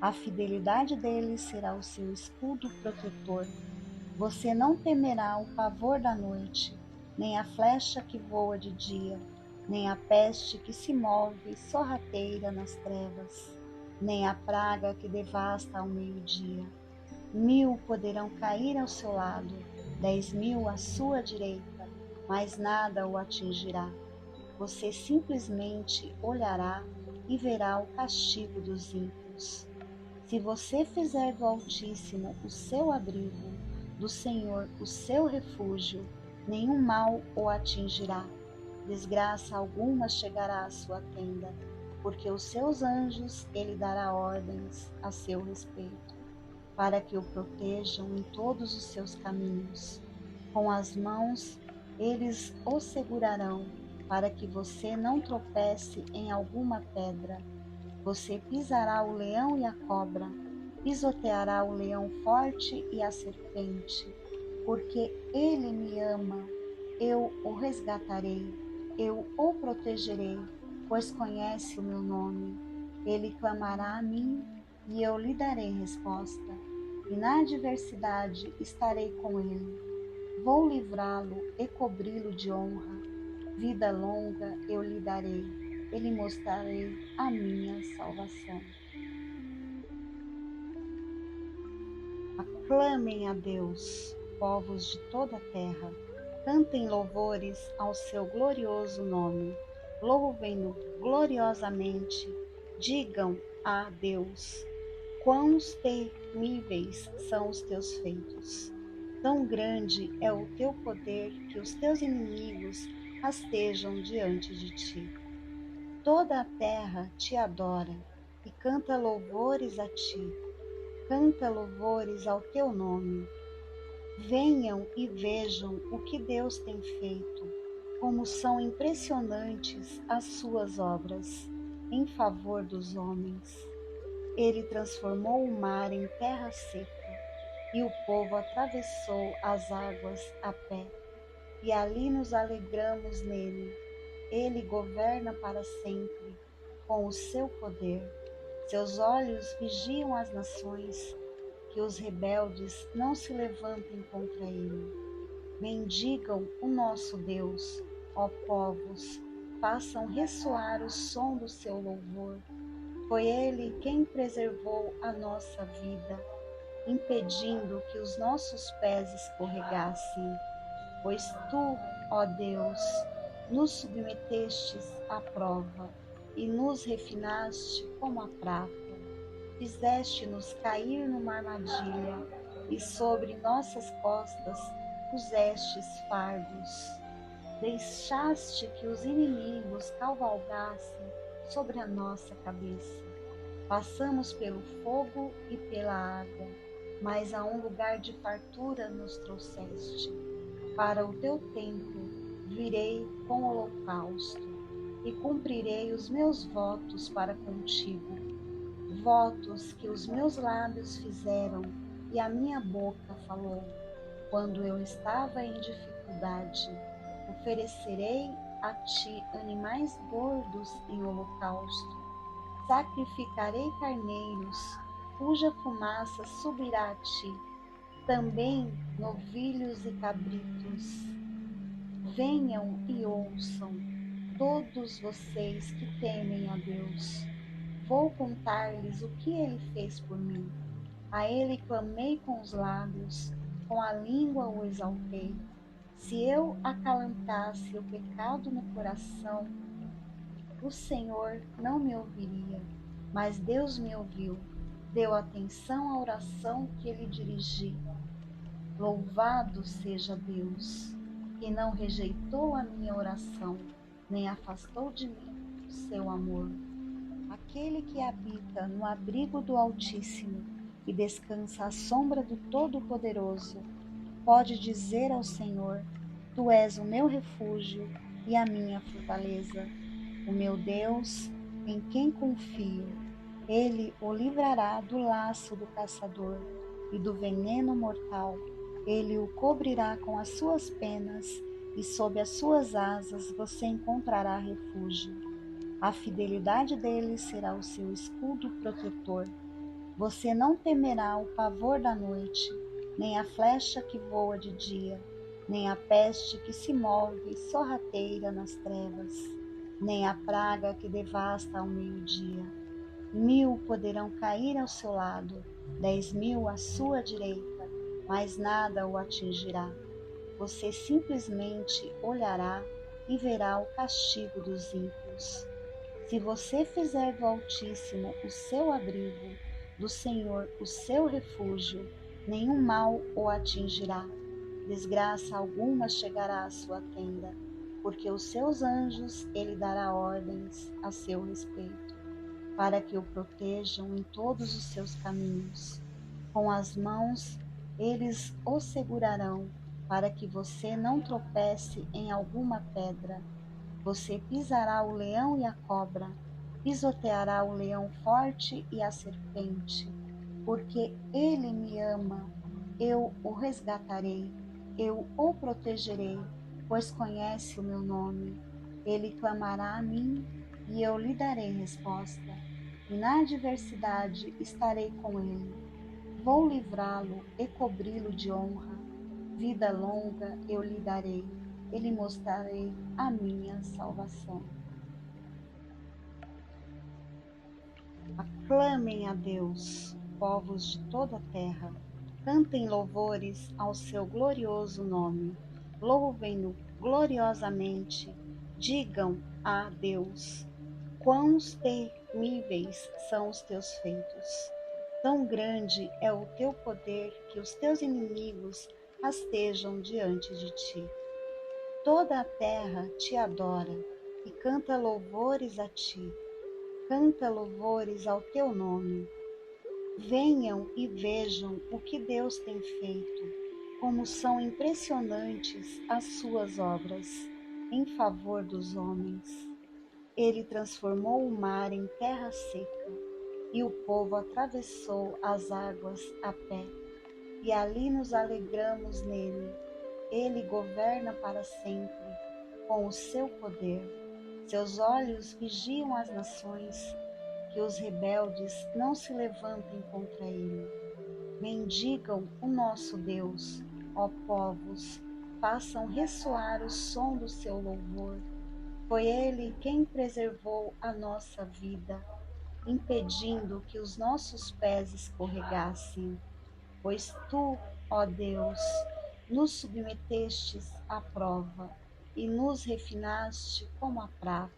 A fidelidade dele será o seu escudo protetor. Você não temerá o pavor da noite, nem a flecha que voa de dia, nem a peste que se move sorrateira nas trevas, nem a praga que devasta ao meio-dia. 1000 poderão cair ao seu lado, 10.000 à sua direita, mas nada o atingirá. Você simplesmente olhará e verá o castigo dos ímpios. Se você fizer do Altíssimo o seu abrigo, do Senhor o seu refúgio, nenhum mal o atingirá. Desgraça alguma chegará à sua tenda, porque os seus anjos ele dará ordens a seu respeito, para que o protejam em todos os seus caminhos. Com as mãos eles o segurarão, para que você não tropece em alguma pedra. Você pisará o leão e a cobra, pisoteará o leão forte e a serpente, porque ele me ama, eu o resgatarei, eu o protegerei, pois conhece o meu nome. Ele clamará a mim e eu lhe darei resposta, e na adversidade estarei com ele. Vou livrá-lo e cobri-lo de honra. Vida longa eu lhe darei, e lhe mostrarei a minha salvação. Aclamem a Deus, povos de toda a terra. Cantem louvores ao seu glorioso nome. Louvem-no gloriosamente. Digam a Deus: quão temíveis são os teus feitos. Tão grande é o teu poder que os teus inimigos rastejam diante de ti. Toda a terra te adora e canta louvores a ti. Canta louvores ao teu nome. Venham e vejam o que Deus tem feito, como são impressionantes as suas obras em favor dos homens. Ele transformou o mar em terra seca, e o povo atravessou as águas a pé, e ali nos alegramos nele. Ele governa para sempre com o seu poder. Seus olhos vigiam as nações, que os rebeldes não se levantem contra ele. Bendigam o nosso Deus, ó povos, façam ressoar o som do seu louvor. Foi ele quem preservou a nossa vida, impedindo que os nossos pés escorregassem. Pois tu, ó Deus, nos submetestes à prova e nos refinaste como a prata. Fizeste-nos cair numa armadilha e sobre nossas costas pusestes fardos. Deixaste que os inimigos cavalgassem sobre a nossa cabeça. Passamos pelo fogo e pela água, mas a um lugar de fartura nos trouxeste. Para o teu templo virei com holocausto e cumprirei os meus votos para contigo, votos que os meus lábios fizeram e a minha boca falou. Quando eu estava em dificuldade, oferecerei a ti animais gordos em holocausto, sacrificarei carneiros, cuja fumaça subirá a ti, também novilhos e cabritos. Venham e ouçam, todos vocês que temem a Deus. Vou contar-lhes o que ele fez por mim. A ele clamei com os lábios, com a língua o exaltei. Se eu acalantasse o pecado no coração, o Senhor não me ouviria, mas Deus me ouviu, deu atenção à oração que lhe dirigi. Louvado seja Deus, que não rejeitou a minha oração, nem afastou de mim o seu amor. Aquele que habita no abrigo do Altíssimo e descansa à sombra do Todo-Poderoso, pode dizer ao Senhor: Tu és o meu refúgio e a minha fortaleza, o meu Deus, em quem confio. Ele o livrará do laço do caçador e do veneno mortal. Ele o cobrirá com as suas penas e sob as suas asas você encontrará refúgio. A fidelidade dele será o seu escudo protetor. Você não temerá o pavor da noite, nem a flecha que voa de dia, nem a peste que se move sorrateira nas trevas, nem a praga que devasta ao meio-dia. 1000 poderão cair ao seu lado, 10.000 à sua direita, mas nada o atingirá. Você simplesmente olhará e verá o castigo dos ímpios. Se você fizer do Altíssimo o seu abrigo, do Senhor o seu refúgio, nenhum mal o atingirá. Desgraça alguma chegará à sua tenda, porque os seus anjos ele dará ordens a seu respeito, para que o protejam em todos os seus caminhos. Com as mãos eles o segurarão, para que você não tropece em alguma pedra. Você pisará o leão e a cobra, pisoteará o leão forte e a serpente, porque ele me ama, eu o resgatarei, eu o protegerei, pois conhece o meu nome. Ele clamará a mim e eu lhe darei resposta, e na adversidade estarei com ele. Vou livrá-lo e cobri-lo de honra. Vida longa eu lhe darei, e lhe mostrarei a minha salvação. Aclamem a Deus, povos de toda a terra. Cantem louvores ao seu glorioso nome. Louvem-no gloriosamente. Digam a Deus: quão temíveis são os teus feitos. Tão grande é o teu poder que os teus inimigos rastejam diante de ti. Toda a terra te adora e canta louvores a ti. Canta louvores ao teu nome. Venham e vejam o que Deus tem feito, como são impressionantes as suas obras em favor dos homens. Ele transformou o mar em terra seca, e o povo atravessou as águas a pé, e ali nos alegramos nele. Ele governa para sempre com o seu poder. Seus olhos vigiam as nações, que os rebeldes não se levantem contra ele. Bendigam o nosso Deus, ó povos, façam ressoar o som do seu louvor. Foi ele quem preservou a nossa vida, impedindo que os nossos pés escorregassem. Pois tu, ó Deus, nos submetestes à prova e nos refinaste como a prata.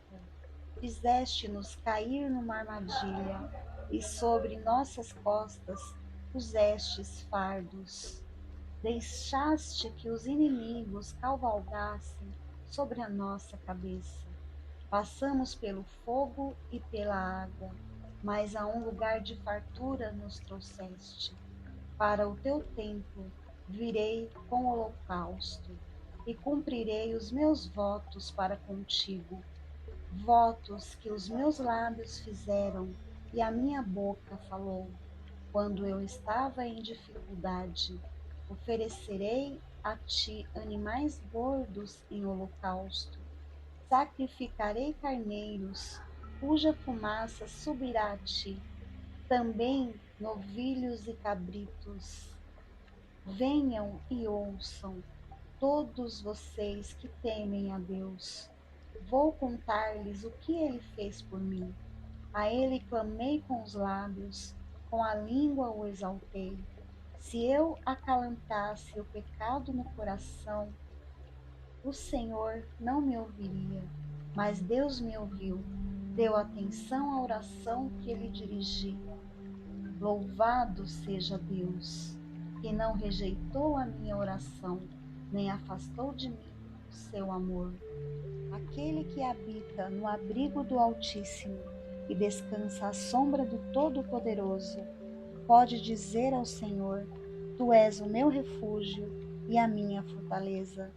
Fizeste-nos cair numa armadilha e sobre nossas costas pusestes fardos. Deixaste que os inimigos cavalgassem sobre a nossa cabeça. Passamos pelo fogo e pela água, mas a um lugar de fartura nos trouxeste. Para o teu templo virei com holocausto e cumprirei os meus votos para contigo, votos que os meus lábios fizeram e a minha boca falou. Quando eu estava em dificuldade, oferecerei a ti animais gordos em holocausto. Sacrificarei carneiros, cuja fumaça subirá a ti, também novilhos e cabritos. Venham e ouçam, todos vocês que temem a Deus. Vou contar-lhes o que ele fez por mim. A ele clamei com os lábios, com a língua o exaltei. Se eu acalantasse o pecado no coração, o Senhor não me ouviria, mas Deus me ouviu, deu atenção à oração que lhe dirigi. Louvado seja Deus, que não rejeitou a minha oração, nem afastou de mim o seu amor. Aquele que habita no abrigo do Altíssimo e descansa à sombra do Todo-Poderoso, pode dizer ao Senhor: Tu és o meu refúgio e a minha fortaleza,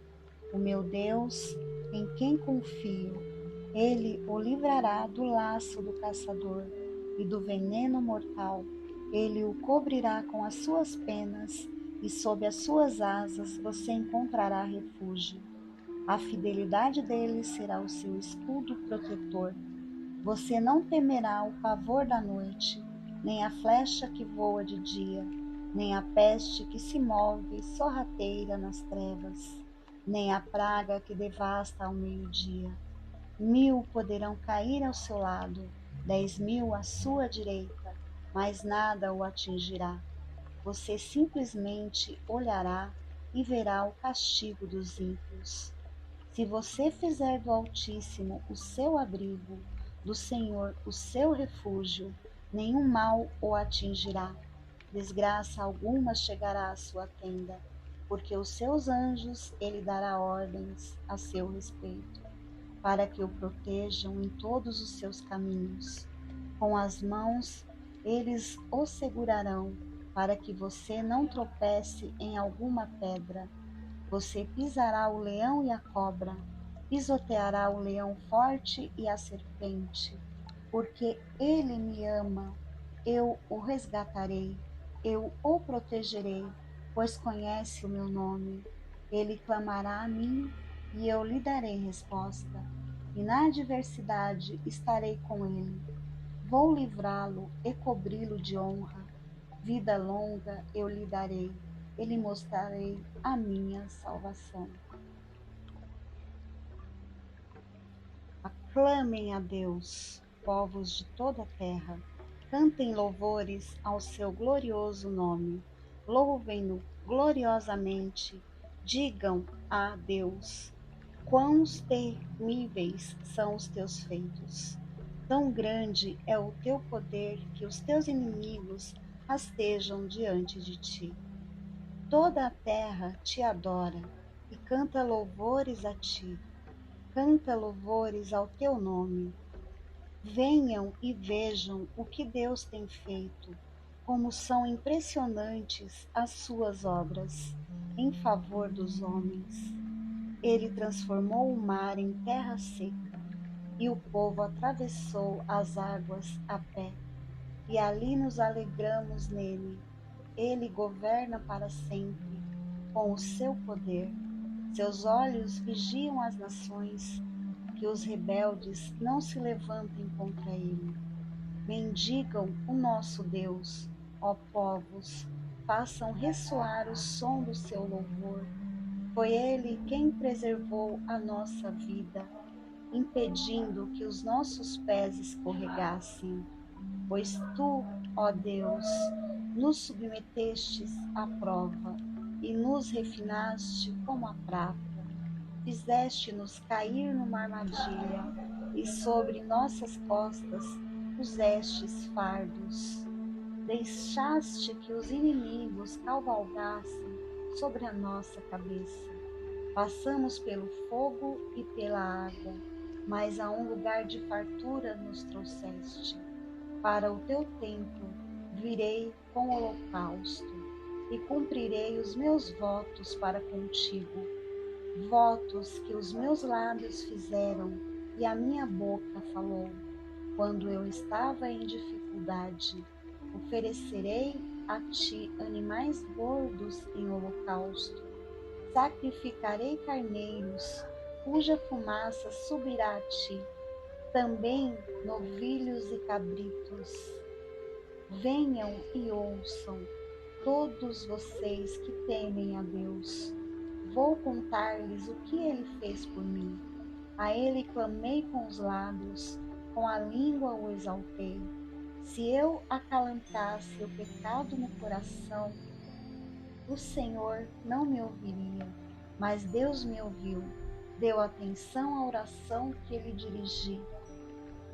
o meu Deus, em quem confio. Ele o livrará do laço do caçador e do veneno mortal. Ele o cobrirá com as suas penas e sob as suas asas você encontrará refúgio. A fidelidade dele será o seu escudo protetor. Você não temerá o pavor da noite, nem a flecha que voa de dia, nem a peste que se move sorrateira nas trevas, nem a praga que devasta ao meio-dia. 1000 poderão cair ao seu lado, 10.000 à sua direita, mas nada o atingirá. Você simplesmente olhará e verá o castigo dos ímpios. Se você fizer do Altíssimo o seu abrigo, do Senhor o seu refúgio, nenhum mal o atingirá, desgraça alguma chegará à sua tenda, porque os seus anjos ele dará ordens a seu respeito, para que o protejam em todos os seus caminhos. Com as mãos eles o segurarão, para que você não tropece em alguma pedra. Você pisará o leão e a cobra, pisoteará o leão forte e a serpente, porque ele me ama, eu o resgatarei, eu o protegerei, pois conhece o meu nome. Ele clamará a mim e eu lhe darei resposta, e na adversidade estarei com ele. Vou livrá-lo e cobri-lo de honra. Vida longa eu lhe darei, e lhe mostrarei a minha salvação. Aclamem a Deus, povos de toda a terra. Cantem louvores ao seu glorioso nome. Louvem-no gloriosamente. Digam a Deus: quão temíveis são os teus feitos. Tão grande é o teu poder que os teus inimigos rastejam diante de ti. Toda a terra te adora e canta louvores a ti. Canta louvores ao teu nome. Venham e vejam o que Deus tem feito, como são impressionantes as suas obras em favor dos homens. Ele transformou o mar em terra seca, e o povo atravessou as águas a pé, e ali nos alegramos nele. Ele governa para sempre com o seu poder. Seus olhos vigiam as nações, que os rebeldes não se levantem contra ele. Bendigam o nosso Deus, ó povos, façam ressoar o som do seu louvor. Foi ele quem preservou a nossa vida, impedindo que os nossos pés escorregassem. Pois tu, ó Deus, nos submetestes à prova e nos refinaste como a prata. Fizeste-nos cair numa armadilha e sobre nossas costas pusestes fardos. Deixaste que os inimigos cavalgassem sobre a nossa cabeça. Passamos pelo fogo e pela água, mas a um lugar de fartura nos trouxeste. Para o teu templo virei com holocausto e cumprirei os meus votos para contigo, votos que os meus lábios fizeram e a minha boca falou. Quando eu estava em dificuldade, oferecerei a ti animais gordos em holocausto. Sacrificarei carneiros, cuja fumaça subirá a ti, também novilhos e cabritos. Venham e ouçam, todos vocês que temem a Deus. Vou contar-lhes o que ele fez por mim. A ele clamei com os lábios, com a língua o exaltei. Se eu acalantasse o pecado no coração, o Senhor não me ouviria, mas Deus me ouviu, deu atenção à oração que lhe dirigi.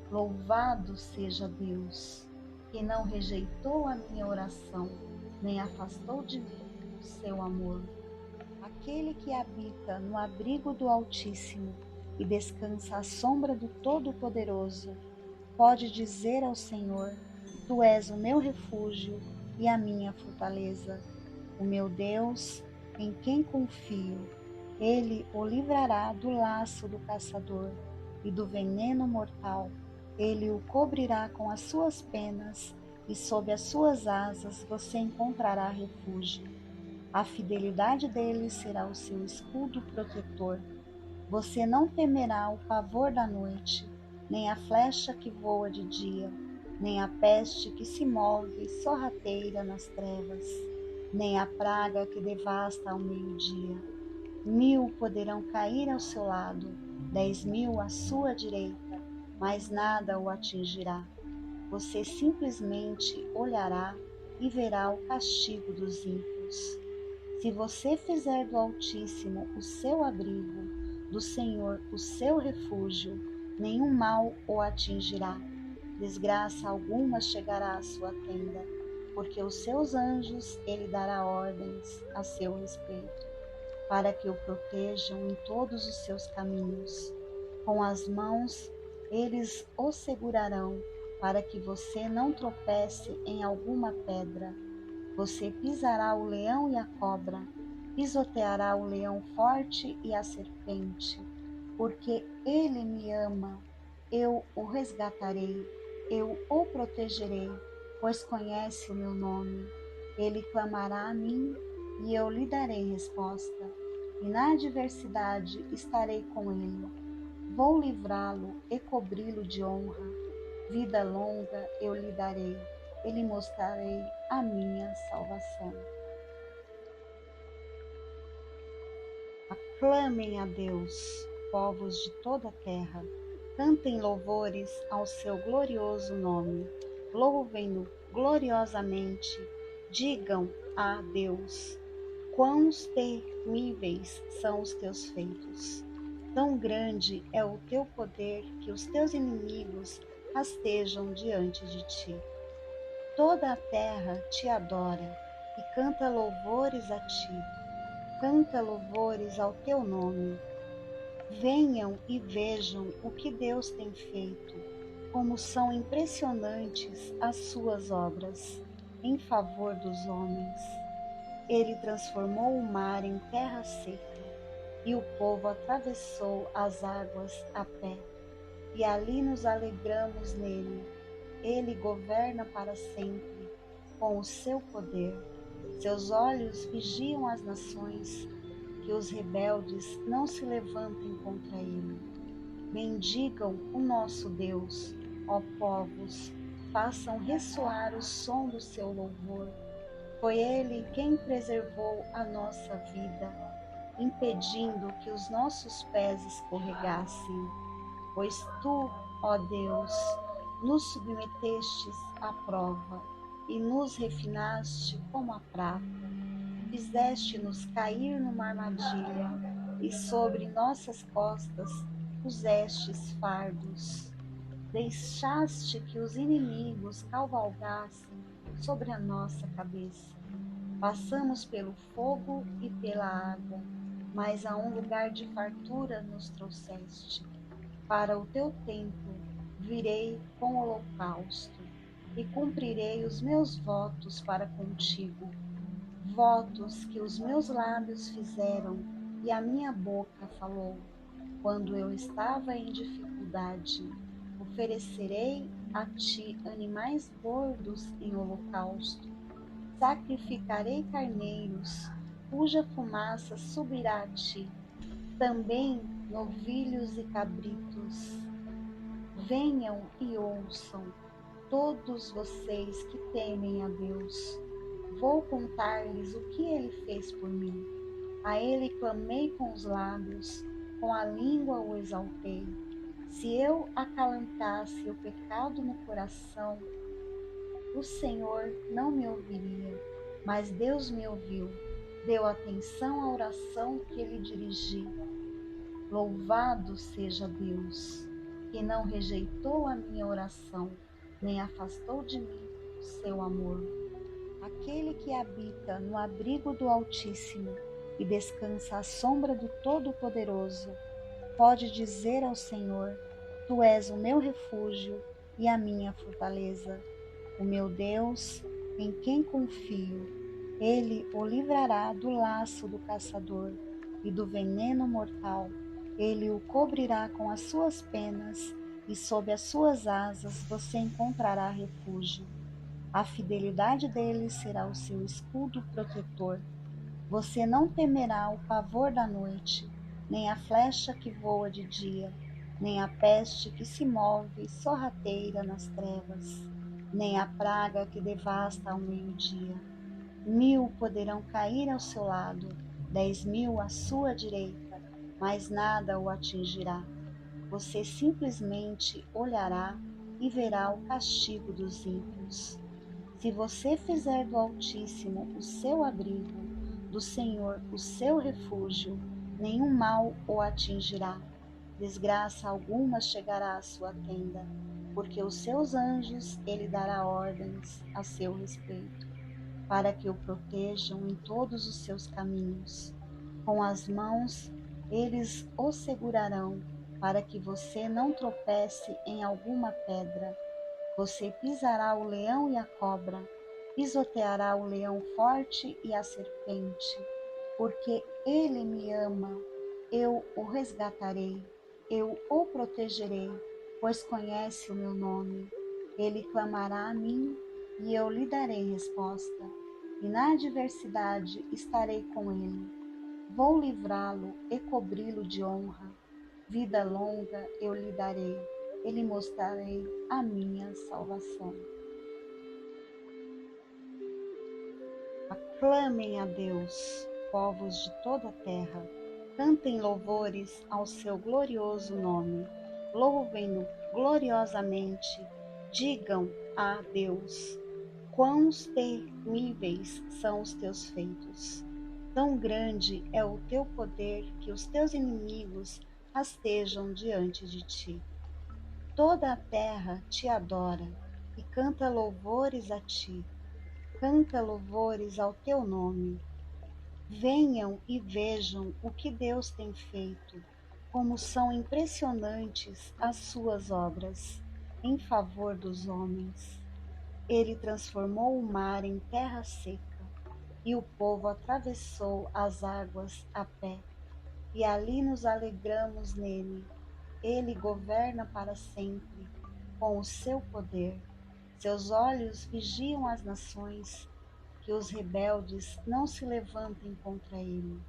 Louvado seja Deus, que não rejeitou a minha oração, nem afastou de mim o seu amor. Aquele que habita no abrigo do Altíssimo e descansa à sombra do Todo-Poderoso, pode dizer ao Senhor: Tu és o meu refúgio e a minha fortaleza, o meu Deus, em quem confio. Ele o livrará do laço do caçador e do veneno mortal. Ele o cobrirá com as suas penas, e sob as suas asas você encontrará refúgio. A fidelidade dele será o seu escudo protetor. Você não temerá o pavor da noite, nem a flecha que voa de dia, nem a peste que se move sorrateira nas trevas, nem a praga que devasta ao meio-dia. 1000 poderão cair ao seu lado, 10.000 à sua direita, mas nada o atingirá. Você simplesmente olhará e verá o castigo dos ímpios. Se você fizer do Altíssimo o seu abrigo, do Senhor o seu refúgio, nenhum mal o atingirá. Desgraça alguma chegará à sua tenda, porque os seus anjos ele dará ordens a seu respeito, para que o protejam em todos os seus caminhos. Com as mãos eles o segurarão, para que você não tropece em alguma pedra. Você pisará o leão e a cobra, pisoteará o leão forte e a serpente, porque ele me ama. Eu o resgatarei, eu o protegerei, pois conhece o meu nome. Ele clamará a mim e eu lhe darei resposta. E na adversidade estarei com ele. Vou livrá-lo e cobri-lo de honra. Vida longa eu lhe darei, e lhe mostrarei a minha salvação. Aclamem a Deus, povos de toda a terra. Cantem louvores ao seu glorioso nome. Louvem-no gloriosamente. Digam a Deus: quão temíveis são os teus feitos. Tão grande é o teu poder que os teus inimigos rastejam diante de ti. Toda a terra te adora e canta louvores a ti. Canta louvores ao teu nome. Venham e vejam o que Deus tem feito, como são impressionantes as suas obras em favor dos homens. Ele transformou o mar em terra seca, e o povo atravessou as águas a pé, e ali nos alegramos nele. Ele governa para sempre com o seu poder. Seus olhos vigiam as nações, que os rebeldes não se levantem contra ele. Bendigam o nosso Deus, ó povos, façam ressoar o som do seu louvor. Foi ele quem preservou a nossa vida, impedindo que os nossos pés escorregassem. Pois tu, ó Deus, nos submetestes à prova e nos refinaste como a prata. Fizeste-nos cair numa armadilha e sobre nossas costas pusestes fardos. Deixaste que os inimigos cavalgassem sobre a nossa cabeça. Passamos pelo fogo e pela água, mas a um lugar de fartura nos trouxeste. Para o teu templo virei com holocausto e cumprirei os meus votos para contigo. Votos que os meus lábios fizeram e a minha boca falou. Quando eu estava em dificuldade, oferecerei a ti animais gordos em holocausto. Sacrificarei carneiros, cuja fumaça subirá a ti. Também novilhos e cabritos. Venham e ouçam, todos vocês que temem a Deus. Vou contar-lhes o que ele fez por mim. A ele clamei com os lábios, com a língua o exaltei. Se eu acalantasse o pecado no coração, o Senhor não me ouviria, mas Deus me ouviu, deu atenção à oração que lhe dirigi. Louvado seja Deus, que não rejeitou a minha oração, nem afastou de mim o seu amor. Aquele que habita no abrigo do Altíssimo e descansa à sombra do Todo-Poderoso, pode dizer ao Senhor: Tu és o meu refúgio e a minha fortaleza, o meu Deus, em quem confio. Ele o livrará do laço do caçador e do veneno mortal. Ele o cobrirá com as suas penas, e sob as suas asas você encontrará refúgio. A fidelidade dele será o seu escudo protetor. Você não temerá o pavor da noite, nem a flecha que voa de dia, nem a peste que se move sorrateira nas trevas, nem a praga que devasta ao meio-dia. 1000 poderão cair ao seu lado, 10.000 à sua direita, mas nada o atingirá. Você simplesmente olhará e verá o castigo dos ímpios. Se você fizer do Altíssimo o seu abrigo, do Senhor o seu refúgio, nenhum mal o atingirá. Desgraça alguma chegará à sua tenda, porque os seus anjos ele dará ordens a seu respeito, para que o protejam em todos os seus caminhos. Com as mãos eles o segurarão, para que você não tropece em alguma pedra. Você pisará o leão e a cobra, pisoteará o leão forte e a serpente, porque ele me ama, eu o resgatarei, eu o protegerei, pois conhece o meu nome. Ele clamará a mim e eu lhe darei resposta, e na adversidade estarei com ele. Vou livrá-lo e cobri-lo de honra. Vida longa eu lhe darei, e lhe mostrarei a minha salvação. Aclamem a Deus, povos de toda a terra. Cantem louvores ao seu glorioso nome. Louvem-no gloriosamente. Digam a Deus: quão temíveis são os teus feitos. Tão grande é o teu poder que os teus inimigos rastejam diante de ti. Toda a terra te adora e canta louvores a ti. Canta louvores ao teu nome. Venham e vejam o que Deus tem feito, como são impressionantes as suas obras em favor dos homens. Ele transformou o mar em terra seca, e o povo atravessou as águas a pé, e ali nos alegramos nele. Ele governa para sempre com o seu poder. Seus olhos vigiam as nações, que os rebeldes não se levantem contra ele.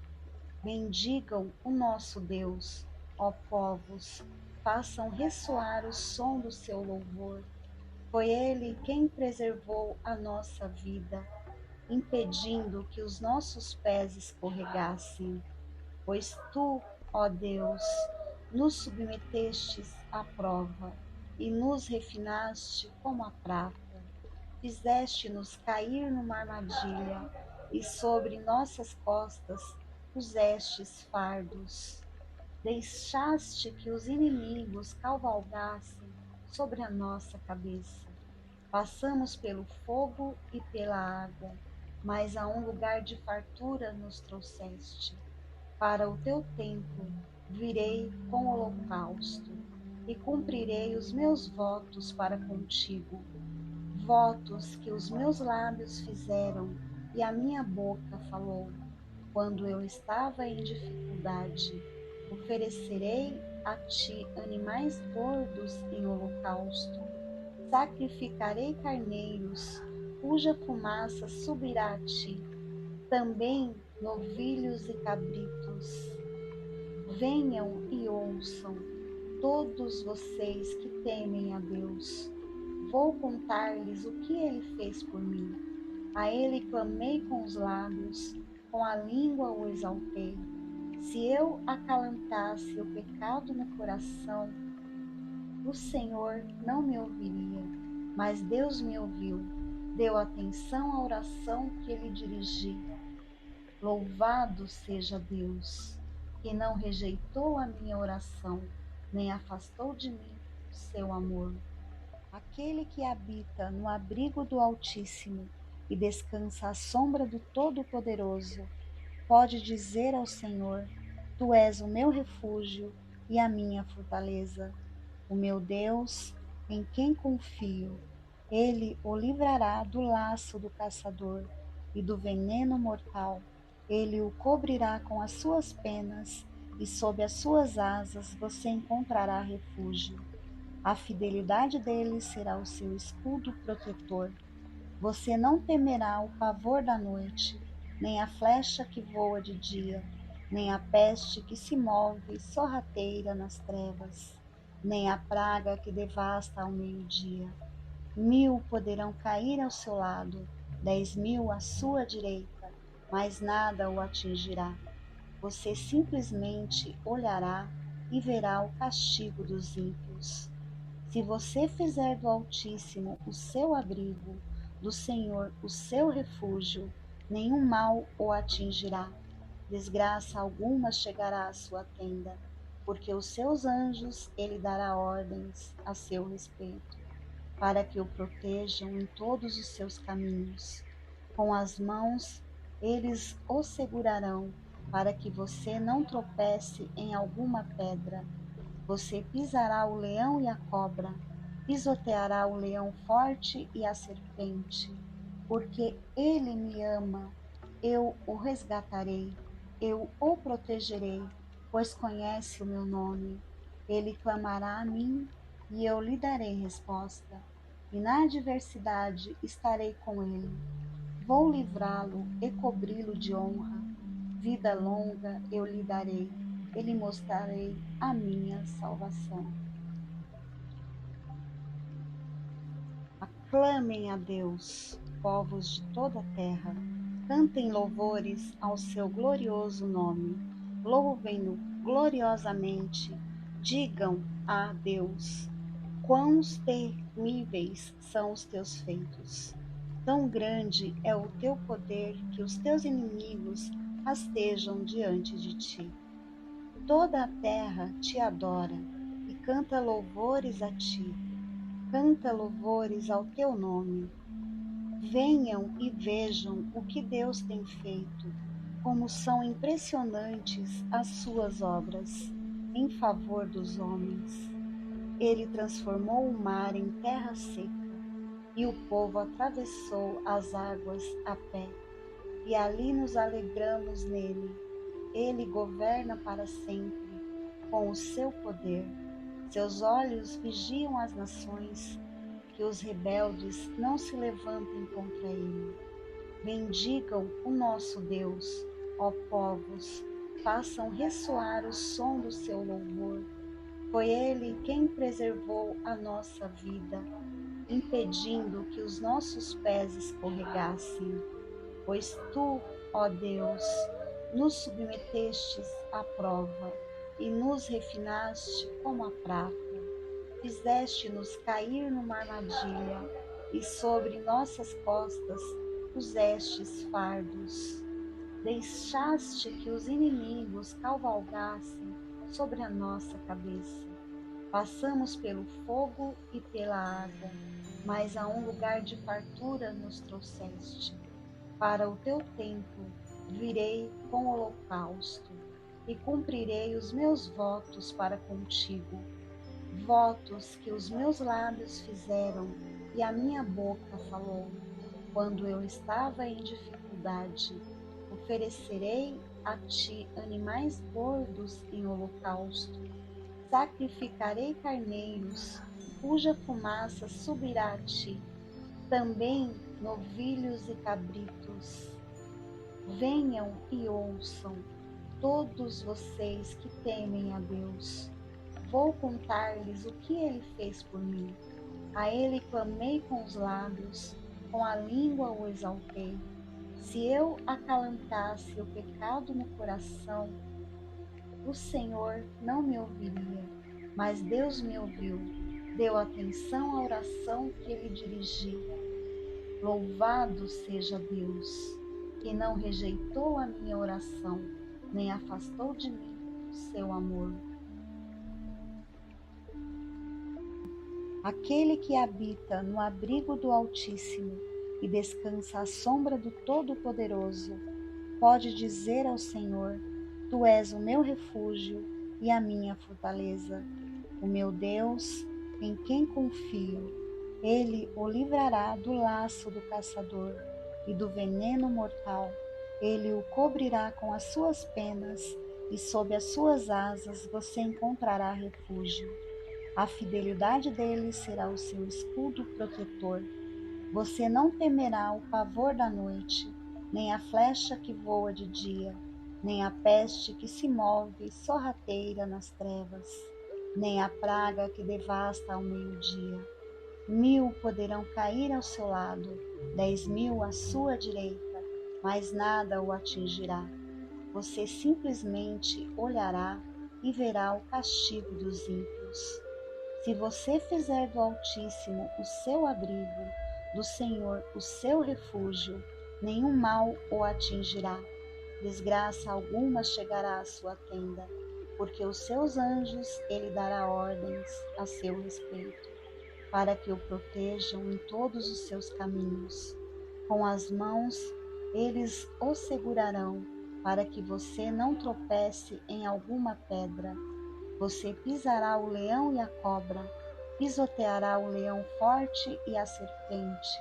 Bendigam o nosso Deus, ó povos, façam ressoar o som do seu louvor. Foi ele quem preservou a nossa vida, impedindo que os nossos pés escorregassem. Pois tu, ó Deus, nos submetestes à prova e nos refinaste como a prata. Fizeste-nos cair numa armadilha e sobre nossas costas pusestes fardos. Deixaste que os inimigos cavalgassem sobre a nossa cabeça. Passamos pelo fogo e pela água, mas a um lugar de fartura nos trouxeste. Para o teu templo virei com holocausto e cumprirei os meus votos para contigo, votos que os meus lábios fizeram e a minha boca falou. Quando eu estava em dificuldade, oferecerei a ti animais gordos em holocausto, sacrificarei carneiros, cuja fumaça subirá a ti, também novilhos e cabritos. Venham e ouçam, todos vocês que temem a Deus. Vou contar-lhes o que ele fez por mim. A ele clamei com os lábios, com a língua o exaltei. Se eu acalantasse o pecado no coração, o Senhor não me ouviria, mas Deus me ouviu, deu atenção à oração que ele dirigiu. Louvado seja Deus, que não rejeitou a minha oração, nem afastou de mim o seu amor. Aquele que habita no abrigo do Altíssimo e descansa à sombra do Todo-Poderoso, pode dizer ao Senhor: Tu és o meu refúgio e a minha fortaleza, o meu Deus, em quem confio. Ele o livrará do laço do caçador e do veneno mortal. Ele o cobrirá com as suas penas, e sob as suas asas você encontrará refúgio. A fidelidade dele será o seu escudo protetor. Você não temerá o pavor da noite, nem a flecha que voa de dia, nem a peste que se move sorrateira nas trevas, nem a praga que devasta ao meio-dia. 1000 poderão cair ao seu lado, 10.000 à sua direita, mas nada o atingirá. Você simplesmente olhará e verá o castigo dos ímpios. Se você fizer do Altíssimo o seu abrigo, do Senhor o seu refúgio, nenhum mal o atingirá. Desgraça alguma chegará à sua tenda, porque os seus anjos ele dará ordens a seu respeito, para que o protejam em todos os seus caminhos. Com as mãos eles o segurarão, para que você não tropece em alguma pedra. Você pisará o leão e a cobra, pisoteará o leão forte e a serpente, porque ele me ama, eu o resgatarei, eu o protegerei, pois conhece o meu nome. Ele clamará a mim e eu lhe darei resposta, e na adversidade estarei com ele. Vou livrá-lo e cobri-lo de honra. Vida longa eu lhe darei, e lhe mostrarei a minha salvação. Aclamem a Deus, povos de toda a terra. Cantem louvores ao seu glorioso nome. Louvem-no gloriosamente. Digam a Deus: quão temíveis são os teus feitos. Tão grande é o teu poder que os teus inimigos rastejam diante de ti. Toda a terra te adora e canta louvores a ti. Canta louvores ao teu nome. Venham e vejam o que Deus tem feito, como são impressionantes as suas obras em favor dos homens. Ele transformou o mar em terra seca, e o povo atravessou as águas a pé, e ali nos alegramos nele. Ele governa para sempre com o seu poder. Seus olhos vigiam as nações, que os rebeldes não se levantem contra ele. Bendigam o nosso Deus, ó povos, façam ressoar o som do seu louvor. Foi ele quem preservou a nossa vida, impedindo que os nossos pés escorregassem. Pois tu, ó Deus, nos submetestes à prova e nos refinaste como a prata. Fizeste-nos cair numa armadilha e sobre nossas costas pusestes fardos. Deixaste que os inimigos cavalgassem sobre a nossa cabeça. Passamos pelo fogo e pela água, mas a um lugar de fartura nos trouxeste. Para o teu templo virei com holocausto e cumprirei os meus votos para contigo. Votos que os meus lábios fizeram e a minha boca falou. Quando eu estava em dificuldade, oferecerei a ti animais gordos em holocausto. Sacrificarei carneiros, cuja fumaça subirá a ti. Também novilhos e cabritos. Venham e ouçam, todos vocês que temem a Deus. Vou contar-lhes o que ele fez por mim. A ele clamei com os lábios, com a língua o exaltei. Se eu acalantasse o pecado no coração, o Senhor não me ouviria, mas Deus me ouviu, deu atenção à oração que ele dirigia. Louvado seja Deus, que não rejeitou a minha oração, nem afastou de mim o seu amor. Aquele que habita no abrigo do Altíssimo e descansa à sombra do Todo-Poderoso, pode dizer ao Senhor: Tu és o meu refúgio e a minha fortaleza, o meu Deus, em quem confio. Ele o livrará do laço do caçador e do veneno mortal. Ele o cobrirá com as suas penas e sob as suas asas você encontrará refúgio. A fidelidade dele será o seu escudo protetor. Você não temerá o pavor da noite, nem a flecha que voa de dia, nem a peste que se move sorrateira nas trevas, nem a praga que devasta ao meio-dia. 1000 poderão cair ao seu lado, 10.000 à sua direita, mas nada o atingirá. Você simplesmente olhará e verá o castigo dos ímpios. Se você fizer do Altíssimo o seu abrigo, do Senhor o seu refúgio, nenhum mal o atingirá. Desgraça alguma chegará à sua tenda, porque os seus anjos ele dará ordens a seu respeito, para que o protejam em todos os seus caminhos. Com as mãos eles o segurarão, para que você não tropece em alguma pedra. Você pisará o leão e a cobra, pisoteará o leão forte e a serpente,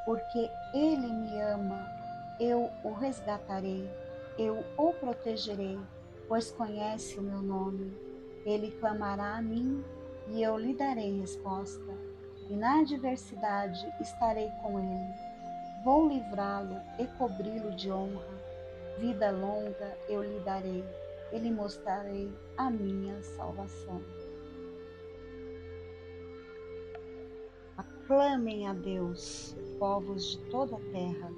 porque ele me ama, eu o resgatarei, eu o protegerei, pois conhece o meu nome. Ele clamará a mim e eu lhe darei resposta, e na adversidade estarei com ele. Vou livrá-lo e cobri-lo de honra. Vida longa eu lhe darei, e lhe mostrarei a minha salvação. Aclamem a Deus, povos de toda a terra.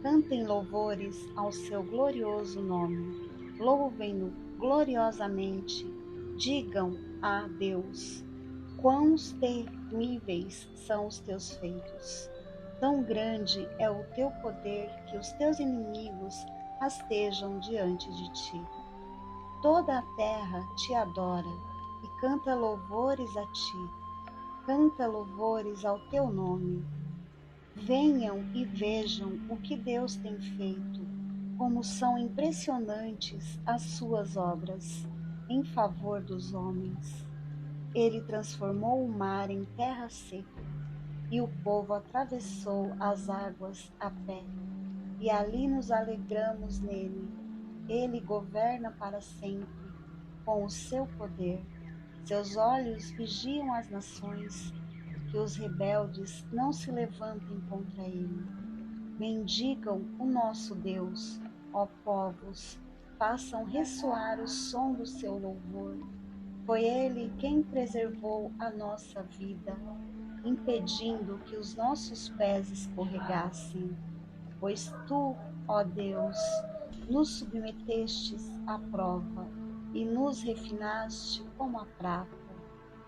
Cantem louvores ao seu glorioso nome. Louvem-no gloriosamente. Digam a Deus: quão temíveis são os teus feitos. Tão grande é o teu poder que os teus inimigos rastejam diante de ti. Toda a terra te adora e canta louvores a ti. Canta louvores ao teu nome. Venham e vejam o que Deus tem feito, como são impressionantes as suas obras em favor dos homens. Ele transformou o mar em terra seca, e o povo atravessou as águas a pé, e ali nos alegramos nele. Ele governa para sempre com o seu poder. Seus olhos vigiam as nações, que os rebeldes não se levantem contra ele. Bendigam o nosso Deus, ó povos, façam ressoar o som do seu louvor. Foi ele quem preservou a nossa vida, impedindo que os nossos pés escorregassem. Pois tu, ó Deus, nos submetestes à prova e nos refinaste como a prata.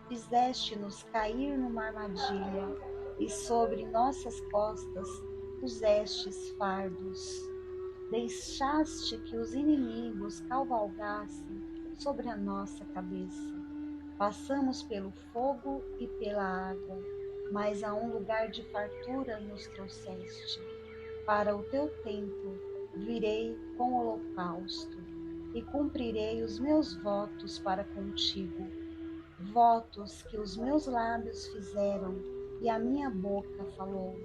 Fizeste-nos cair numa armadilha e sobre nossas costas pusestes fardos. Deixaste que os inimigos cavalgassem sobre a nossa cabeça. Passamos pelo fogo e pela água, mas a um lugar de fartura nos trouxeste. Para o teu templo virei com holocausto e cumprirei os meus votos para contigo, votos que os meus lábios fizeram e a minha boca falou.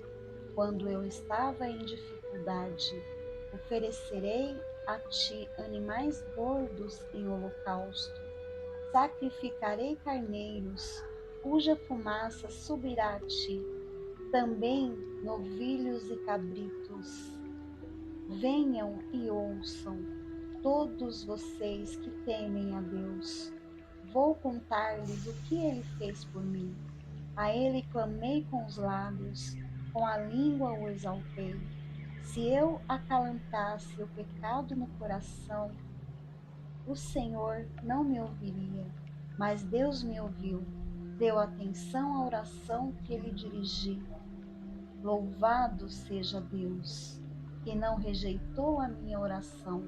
Quando eu estava em dificuldade, oferecerei a ti animais gordos em holocausto. Sacrificarei carneiros, cuja fumaça subirá a ti, também novilhos e cabritos. Venham e ouçam, todos vocês que temem a Deus. Vou contar-lhes o que ele fez por mim. A ele clamei com os lábios, com a língua o exaltei. Se eu acalantasse o pecado no coração, o Senhor não me ouviria, mas Deus me ouviu, deu atenção à oração que lhe dirigi. Louvado seja Deus, que não rejeitou a minha oração,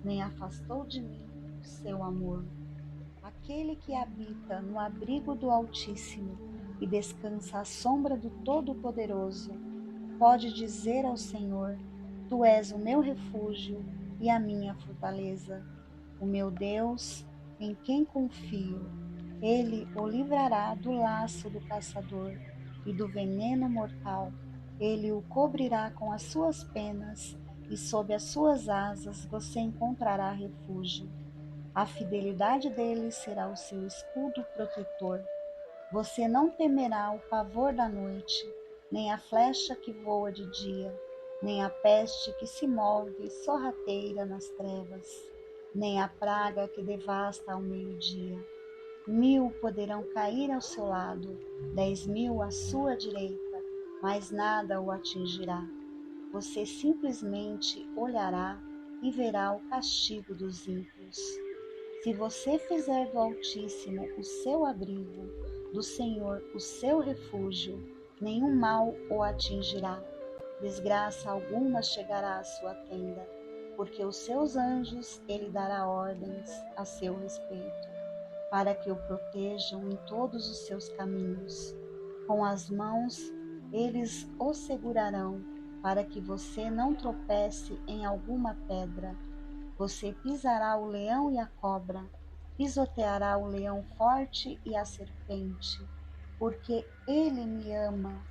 nem afastou de mim o seu amor. Aquele que habita no abrigo do Altíssimo e descansa à sombra do Todo-Poderoso, pode dizer ao Senhor: Tu és o meu refúgio e a minha fortaleza, o meu Deus, em quem confio. Ele o livrará do laço do caçador e do veneno mortal. Ele o cobrirá com as suas penas, e sob as suas asas você encontrará refúgio. A fidelidade dele será o seu escudo protetor. Você não temerá o pavor da noite, nem a flecha que voa de dia, nem a peste que se move sorrateira nas trevas, nem a praga que devasta ao meio-dia. 1000 poderão cair ao seu lado, 10.000 à sua direita, mas nada o atingirá. Você simplesmente olhará e verá o castigo dos ímpios. Se você fizer do Altíssimo o seu abrigo, do Senhor o seu refúgio, nenhum mal o atingirá, desgraça alguma chegará à sua tenda, porque os seus anjos ele dará ordens a seu respeito, para que o protejam em todos os seus caminhos. Com as mãos eles o segurarão, para que você não tropece em alguma pedra. Você pisará o leão e a cobra, pisoteará o leão forte e a serpente, porque ele me ama,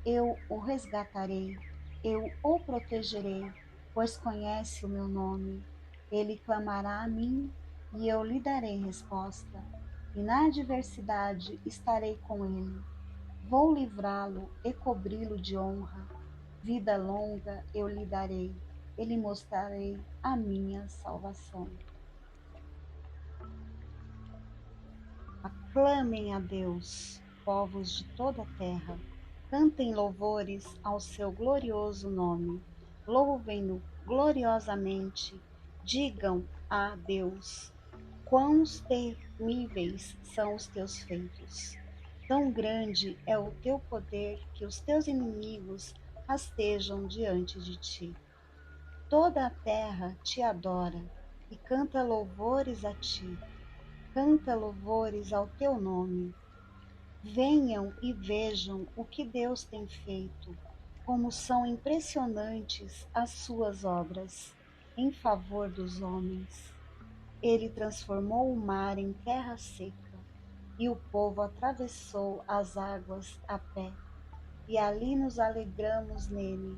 eu o resgatarei, eu o protegerei, pois conhece o meu nome. Ele clamará a mim e eu lhe darei resposta, e na adversidade estarei com ele. Vou livrá-lo e cobri-lo de honra. Vida longa eu lhe darei, e lhe mostrarei a minha salvação. Aclamem a Deus, povos de toda a terra. Cantem louvores ao seu glorioso nome. Louvem-no gloriosamente. Digam a Deus: quão temíveis são os teus feitos. Tão grande é o teu poder que os teus inimigos rastejam diante de ti. Toda a terra te adora e canta louvores a ti. Canta louvores ao teu nome. Venham e vejam o que Deus tem feito, como são impressionantes as suas obras em favor dos homens. Ele transformou o mar em terra seca, e o povo atravessou as águas a pé, e ali nos alegramos nele.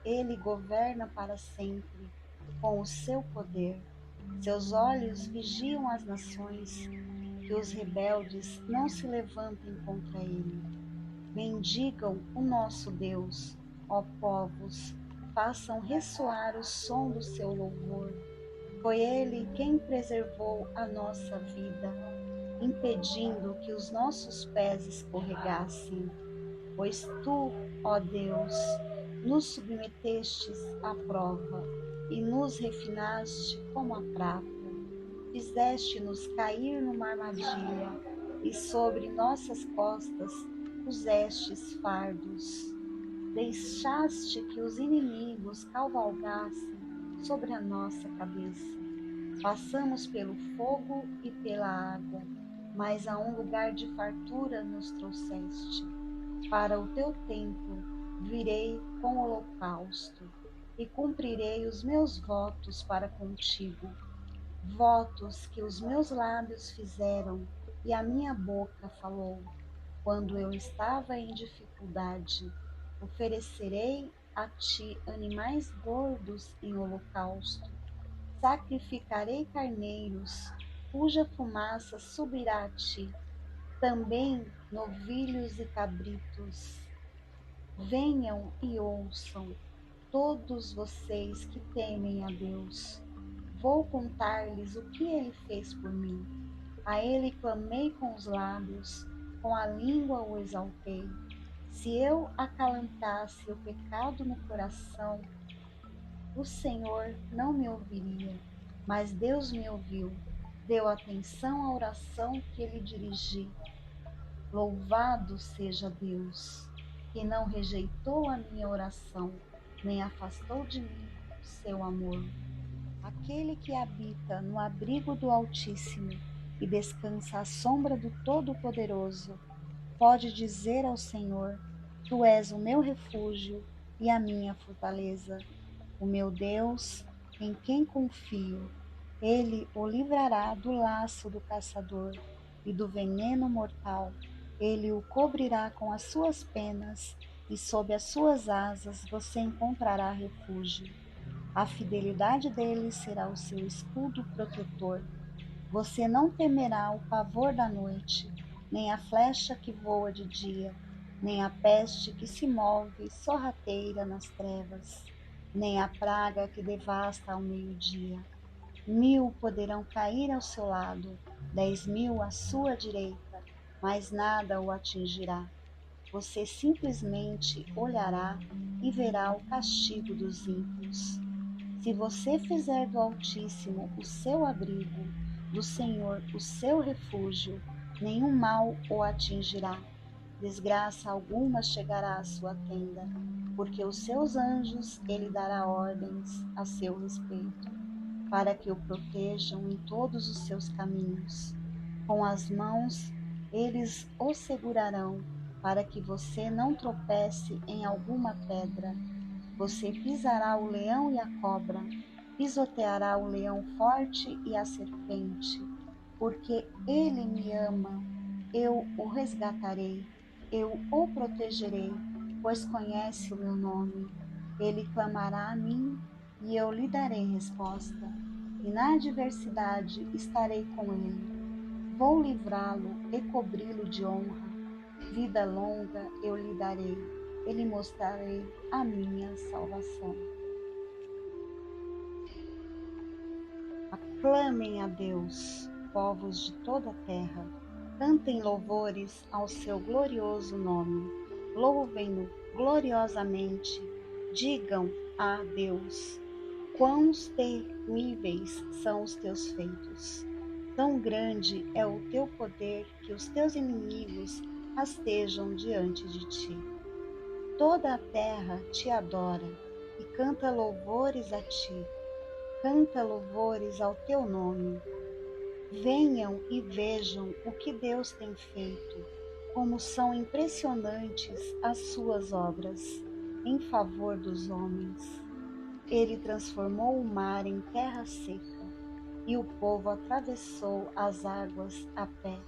Ele governa para sempre, com o seu poder. Seus olhos vigiam as nações, que os rebeldes não se levantem contra ele. Bendigam o nosso Deus, ó povos, façam ressoar o som do seu louvor. Foi ele quem preservou a nossa vida, impedindo que os nossos pés escorregassem. Pois tu, ó Deus, nos submetestes à prova e nos refinaste como a prata. Fizeste-nos cair numa armadilha e sobre nossas costas pusestes fardos. Deixaste que os inimigos cavalgassem sobre a nossa cabeça. Passamos pelo fogo e pela água, mas a um lugar de fartura nos trouxeste. Para o teu templo virei com holocausto e cumprirei os meus votos para contigo, votos que os meus lábios fizeram e a minha boca falou. Quando eu estava em dificuldade, oferecerei a ti animais gordos em holocausto, sacrificarei carneiros, cuja fumaça subirá a ti, também novilhos e cabritos. Venham e ouçam, todos vocês que temem a Deus. Vou contar-lhes o que ele fez por mim. A ele clamei com os lábios, com a língua o exaltei. Se eu acalantasse o pecado no coração, o Senhor não me ouviria, mas Deus me ouviu, deu atenção à oração que lhe dirigi. Louvado seja Deus, que não rejeitou a minha oração, nem afastou de mim o seu amor. Aquele que habita no abrigo do Altíssimo e descansa à sombra do Todo-Poderoso, pode dizer ao Senhor: Tu és o meu refúgio e a minha fortaleza, o meu Deus, em quem confio. Ele o livrará do laço do caçador e do veneno mortal. Ele o cobrirá com as suas penas, e sob as suas asas você encontrará refúgio. A fidelidade dele será o seu escudo protetor. Você não temerá o pavor da noite, nem a flecha que voa de dia, nem a peste que se move sorrateira nas trevas, nem a praga que devasta ao meio-dia. 1000 poderão cair ao seu lado, 10.000 à sua direita, mas nada o atingirá. Você simplesmente olhará e verá o castigo dos ímpios. Se você fizer do Altíssimo o seu abrigo, do Senhor o seu refúgio, nenhum mal o atingirá. Desgraça alguma chegará à sua tenda, porque os seus anjos ele dará ordens a seu respeito, para que o protejam em todos os seus caminhos. Com as mãos eles o segurarão, para que você não tropece em alguma pedra. Você pisará o leão e a cobra, pisoteará o leão forte e a serpente, porque ele me ama, eu o resgatarei, eu o protegerei, pois conhece o meu nome. Ele clamará a mim e eu lhe darei resposta, e na adversidade estarei com ele. Vou livrá-lo e cobri-lo de honra. Vida longa eu lhe darei, e lhe mostrarei a minha salvação. Aclamem a Deus, povos de toda a terra. Cantem louvores ao seu glorioso nome. Louvem-no gloriosamente. Digam a Deus: quão temíveis são os teus feitos. Tão grande é o teu poder que os teus inimigos rastejam diante de ti. Toda a terra te adora e canta louvores a ti. Canta louvores ao teu nome. Venham e vejam o que Deus tem feito, como são impressionantes as suas obras em favor dos homens. Ele transformou o mar em terra seca, e o povo atravessou as águas a pé,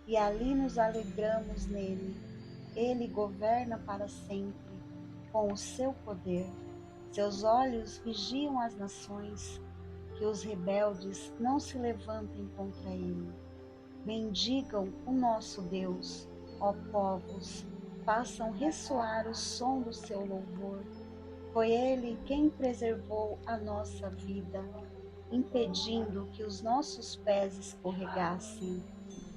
e ali nos alegramos nele. Ele governa para sempre com o seu poder. Seus olhos vigiam as nações, que os rebeldes não se levantem contra ele. Bendigam o nosso Deus, ó povos, façam ressoar o som do seu louvor. Foi ele quem preservou a nossa vida, impedindo que os nossos pés escorregassem.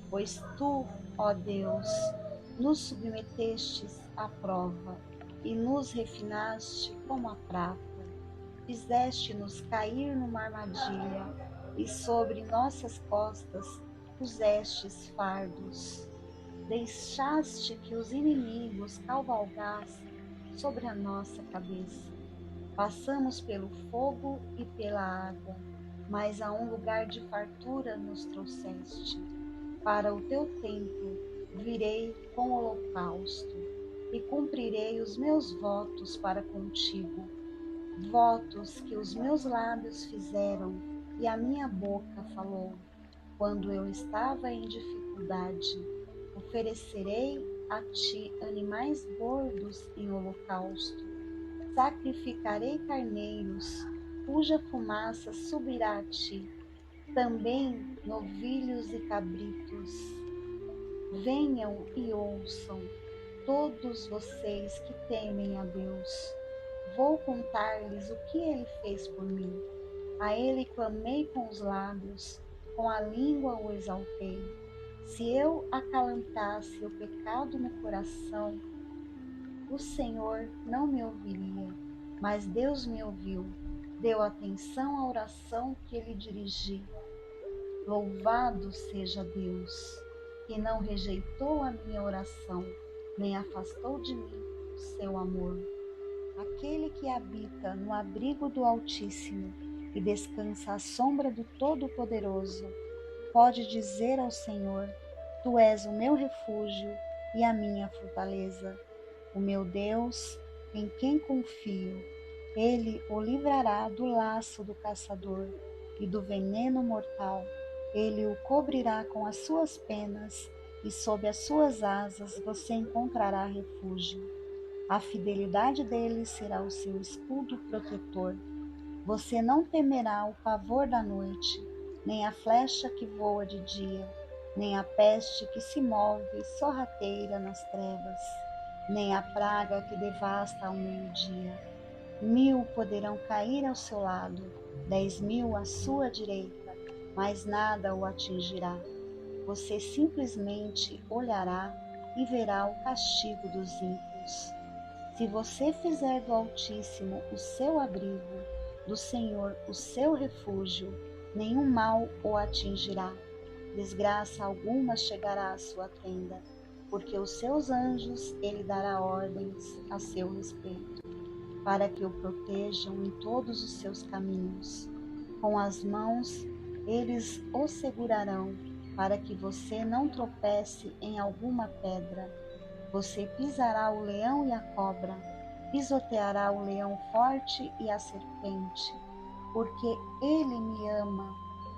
Pois tu, ó Deus, nos submetestes à prova e nos refinaste como a prata. Fizeste-nos cair numa armadilha e sobre nossas costas pusestes fardos. Deixaste que os inimigos cavalgassem sobre a nossa cabeça. Passamos pelo fogo e pela água, mas a um lugar de fartura nos trouxeste. Para o teu templo virei com holocausto e cumprirei os meus votos para contigo. Votos que os meus lábios fizeram e a minha boca falou, quando eu estava em dificuldade. Oferecerei a ti animais gordos em holocausto. Sacrificarei carneiros, cuja fumaça subirá a ti, também novilhos e cabritos. Venham e ouçam, todos vocês que temem a Deus. Vou contar-lhes o que ele fez por mim. A ele clamei com os lábios, com a língua o exaltei. Se eu acalantasse o pecado no coração, o Senhor não me ouviria, mas Deus me ouviu, deu atenção à oração que lhe dirigi. Louvado seja Deus, que não rejeitou a minha oração, nem afastou de mim o seu amor. Aquele que habita no abrigo do Altíssimo e descansa à sombra do Todo-Poderoso, pode dizer ao Senhor: Tu és o meu refúgio e a minha fortaleza, o meu Deus, em quem confio. Ele o livrará do laço do caçador e do veneno mortal. Ele o cobrirá com as suas penas e sob as suas asas você encontrará refúgio. A fidelidade dele será o seu escudo protetor. Você não temerá o pavor da noite, nem a flecha que voa de dia, nem a peste que se move sorrateira nas trevas, nem a praga que devasta ao meio-dia. 1000 poderão cair ao seu lado, 10.000 à sua direita, mas nada o atingirá. Você simplesmente olhará e verá o castigo dos ímpios. Se você fizer do Altíssimo o seu abrigo, do Senhor o seu refúgio, nenhum mal o atingirá. Desgraça alguma chegará à sua tenda, porque os seus anjos ele dará ordens a seu respeito, para que o protejam em todos os seus caminhos. Com as mãos eles o segurarão, para que você não tropece em alguma pedra. Você pisará o leão e a cobra, pisoteará o leão forte e a serpente. Porque ele me ama,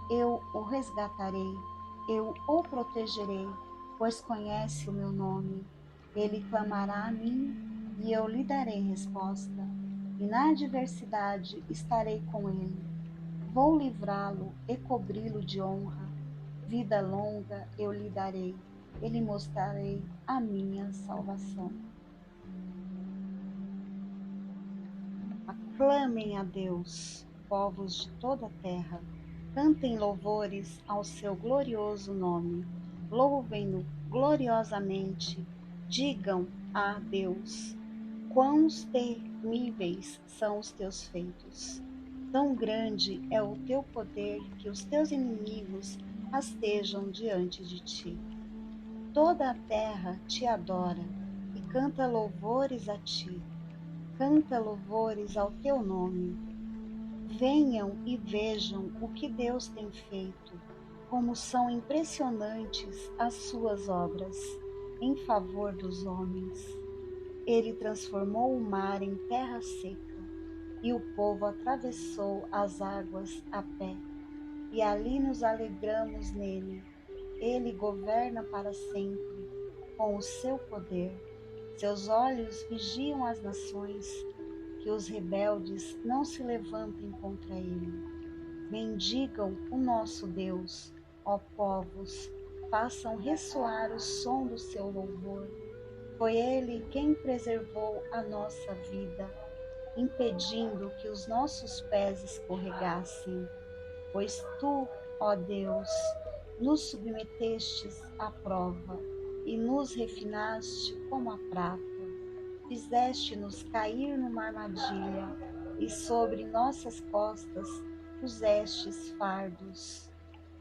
eu o resgatarei, eu o protegerei, pois conhece o meu nome. Ele clamará a mim e eu lhe darei resposta. E na adversidade estarei com ele. Vou livrá-lo e cobri-lo de honra. Vida longa eu lhe darei, e lhe mostrarei a minha salvação. Aclamem a Deus, povos de toda a terra. Cantem louvores ao seu glorioso nome. Louvem-no gloriosamente. Digam a Deus: quão temíveis são os teus feitos. Tão grande é o teu poder que os teus inimigos rastejam diante de ti. Toda a terra te adora e canta louvores a ti. Canta louvores ao teu nome. Venham e vejam o que Deus tem feito, como são impressionantes as suas obras em favor dos homens. Ele transformou o mar em terra seca, e o povo atravessou as águas a pé, e ali nos alegramos nele. Ele governa para sempre com o seu poder. Seus olhos vigiam as nações, que os rebeldes não se levantem contra ele. Bendigam o nosso Deus, ó povos, façam ressoar o som do seu louvor. Foi ele quem preservou a nossa vida, impedindo que os nossos pés escorregassem. Pois tu, ó Deus, nos submetestes à prova e nos refinaste como a prata. Fizeste-nos cair numa armadilha e sobre nossas costas pusestes fardos.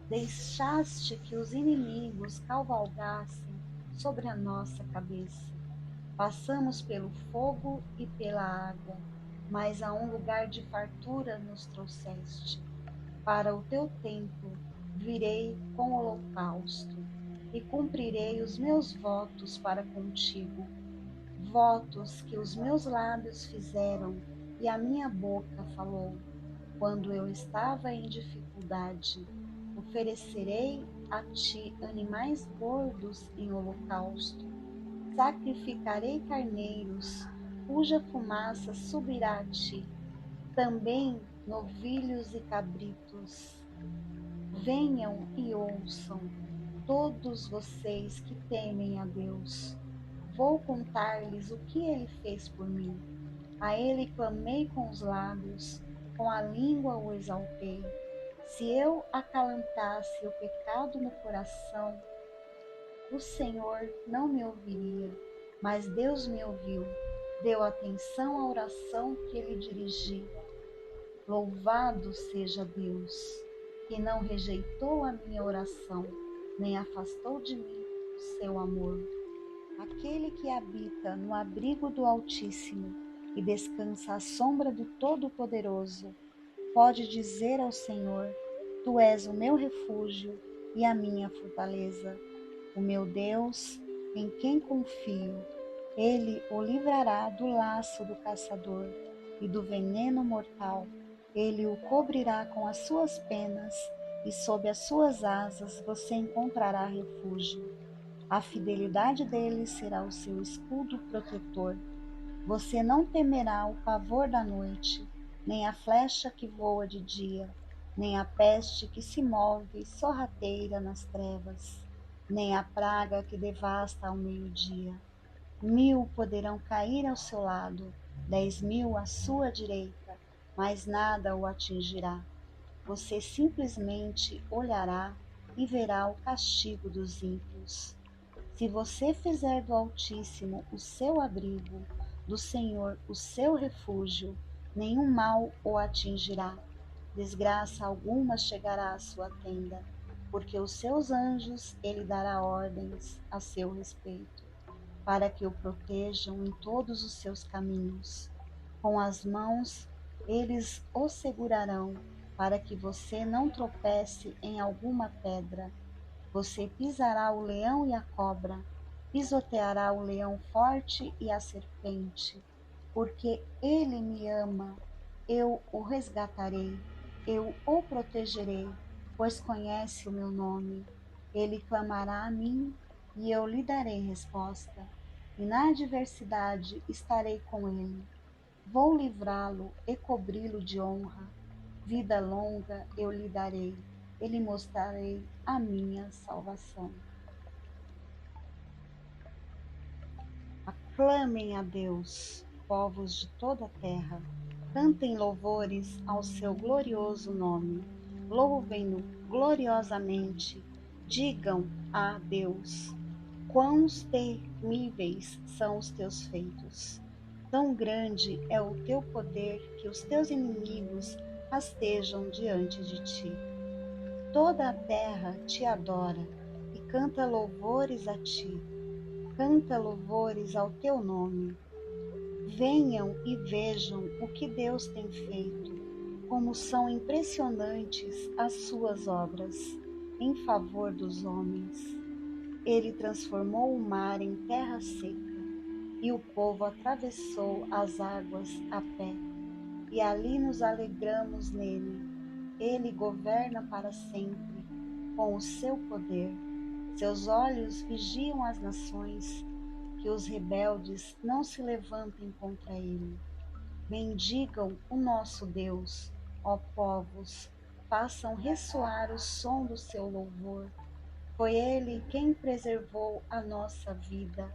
Deixaste que os inimigos cavalgassem sobre a nossa cabeça. Passamos pelo fogo e pela água, mas a um lugar de fartura nos trouxeste. Para o teu templo virei com holocausto e cumprirei os meus votos para contigo, votos que os meus lábios fizeram e a minha boca falou. Quando eu estava em dificuldade, oferecerei a ti animais gordos em holocausto. Sacrificarei carneiros, cuja fumaça subirá a ti, também novilhos e cabritos. Venham e ouçam, todos vocês que temem a Deus. Vou contar-lhes o que ele fez por mim. A ele clamei com os lábios, com a língua o exaltei. Se eu acalantasse o pecado no coração, o Senhor não me ouviria, mas Deus me ouviu, deu atenção à oração que lhe dirigi. Louvado seja Deus, que não rejeitou a minha oração, nem afastou de mim o seu amor. Aquele que habita no abrigo do Altíssimo e descansa à sombra do Todo-Poderoso, pode dizer ao Senhor: Tu és o meu refúgio e a minha fortaleza, o meu Deus, em quem confio. Ele o livrará do laço do caçador e do veneno mortal. Ele o cobrirá com as suas penas e sob as suas asas você encontrará refúgio. A fidelidade dele será o seu escudo protetor. Você não temerá o pavor da noite, nem a flecha que voa de dia, nem a peste que se move sorrateira nas trevas, nem a praga que devasta ao meio-dia. 1000 poderão cair ao seu lado, 10.000 à sua direita, mas nada o atingirá. Você simplesmente olhará e verá o castigo dos ímpios. Se você fizer do Altíssimo o seu abrigo, do Senhor o seu refúgio, nenhum mal o atingirá. Desgraça alguma chegará à sua tenda, porque os seus anjos ele dará ordens a seu respeito, para que o protejam em todos os seus caminhos. Com as mãos eles o segurarão, para que você não tropece em alguma pedra. Você pisará o leão e a cobra, pisoteará o leão forte e a serpente, porque ele me ama, eu o resgatarei, eu o protegerei, pois conhece o meu nome. Ele clamará a mim e eu lhe darei resposta, e na adversidade estarei com ele. Vou livrá-lo e cobri-lo de honra. Vida longa eu lhe darei, e lhe mostrarei a minha salvação. Aclamem a Deus, povos de toda a terra. Cantem louvores ao seu glorioso nome. Louvem-no gloriosamente. Digam a Deus: quão temíveis são os teus feitos. Tão grande é o teu poder que os teus inimigos rastejam diante de ti. Toda a terra te adora e canta louvores a ti. Canta louvores ao teu nome. Venham e vejam o que Deus tem feito, como são impressionantes as suas obras em favor dos homens. Ele transformou o mar em terra seca, e o povo atravessou as águas a pé, e ali nos alegramos nele. Ele governa para sempre com o seu poder. Seus olhos vigiam as nações, que os rebeldes não se levantem contra ele. Bendigam o nosso Deus, ó povos, façam ressoar o som do seu louvor. Foi ele quem preservou a nossa vida,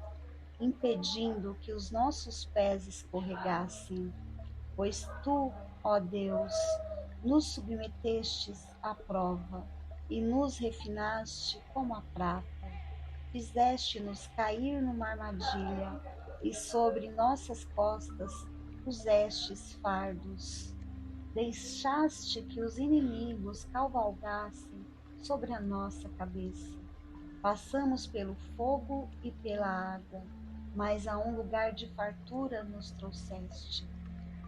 impedindo que os nossos pés escorregassem. Pois tu, ó Deus, nos submetestes à prova e nos refinaste como a prata. Fizeste-nos cair numa armadilha e sobre nossas costas pusestes fardos. Deixaste que os inimigos cavalgassem sobre a nossa cabeça. Passamos pelo fogo e pela água, mas a um lugar de fartura nos trouxeste.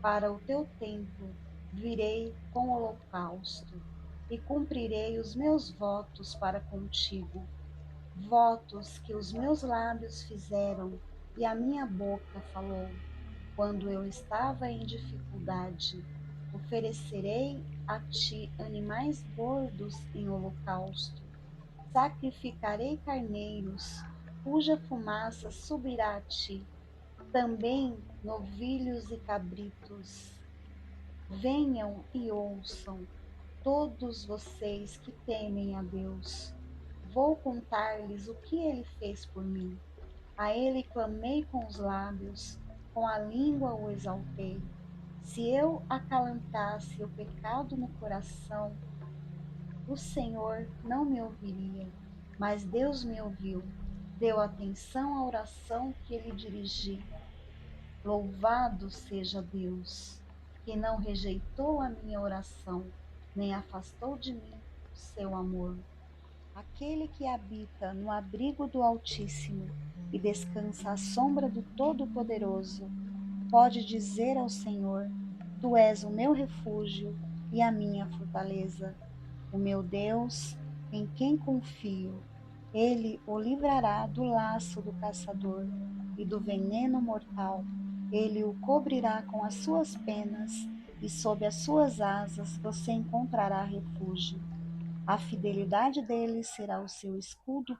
Para o teu templo virei com holocausto e cumprirei os meus votos para contigo, votos que os meus lábios fizeram e a minha boca falou. Quando eu estava em dificuldade, oferecerei a ti animais gordos em holocausto. Sacrificarei carneiros, cuja fumaça subirá a ti, também novilhos e cabritos. Venham e ouçam, todos vocês que temem a Deus. Vou contar-lhes o que ele fez por mim. A ele clamei com os lábios, com a língua o exaltei. Se eu acalantasse o pecado no coração, o Senhor não me ouviria, mas Deus me ouviu, deu atenção à oração que lhe dirigi. Louvado seja Deus, que não rejeitou a minha oração, nem afastou de mim o seu amor. Aquele que habita no abrigo do Altíssimo e descansa à sombra do Todo-Poderoso, pode dizer ao Senhor: Tu és o meu refúgio e a minha fortaleza, o meu Deus, em quem confio. Ele o livrará do laço do caçador e do veneno mortal. Ele o cobrirá com as suas penas e sob as suas asas você encontrará refúgio. A fidelidade dele será o seu escudo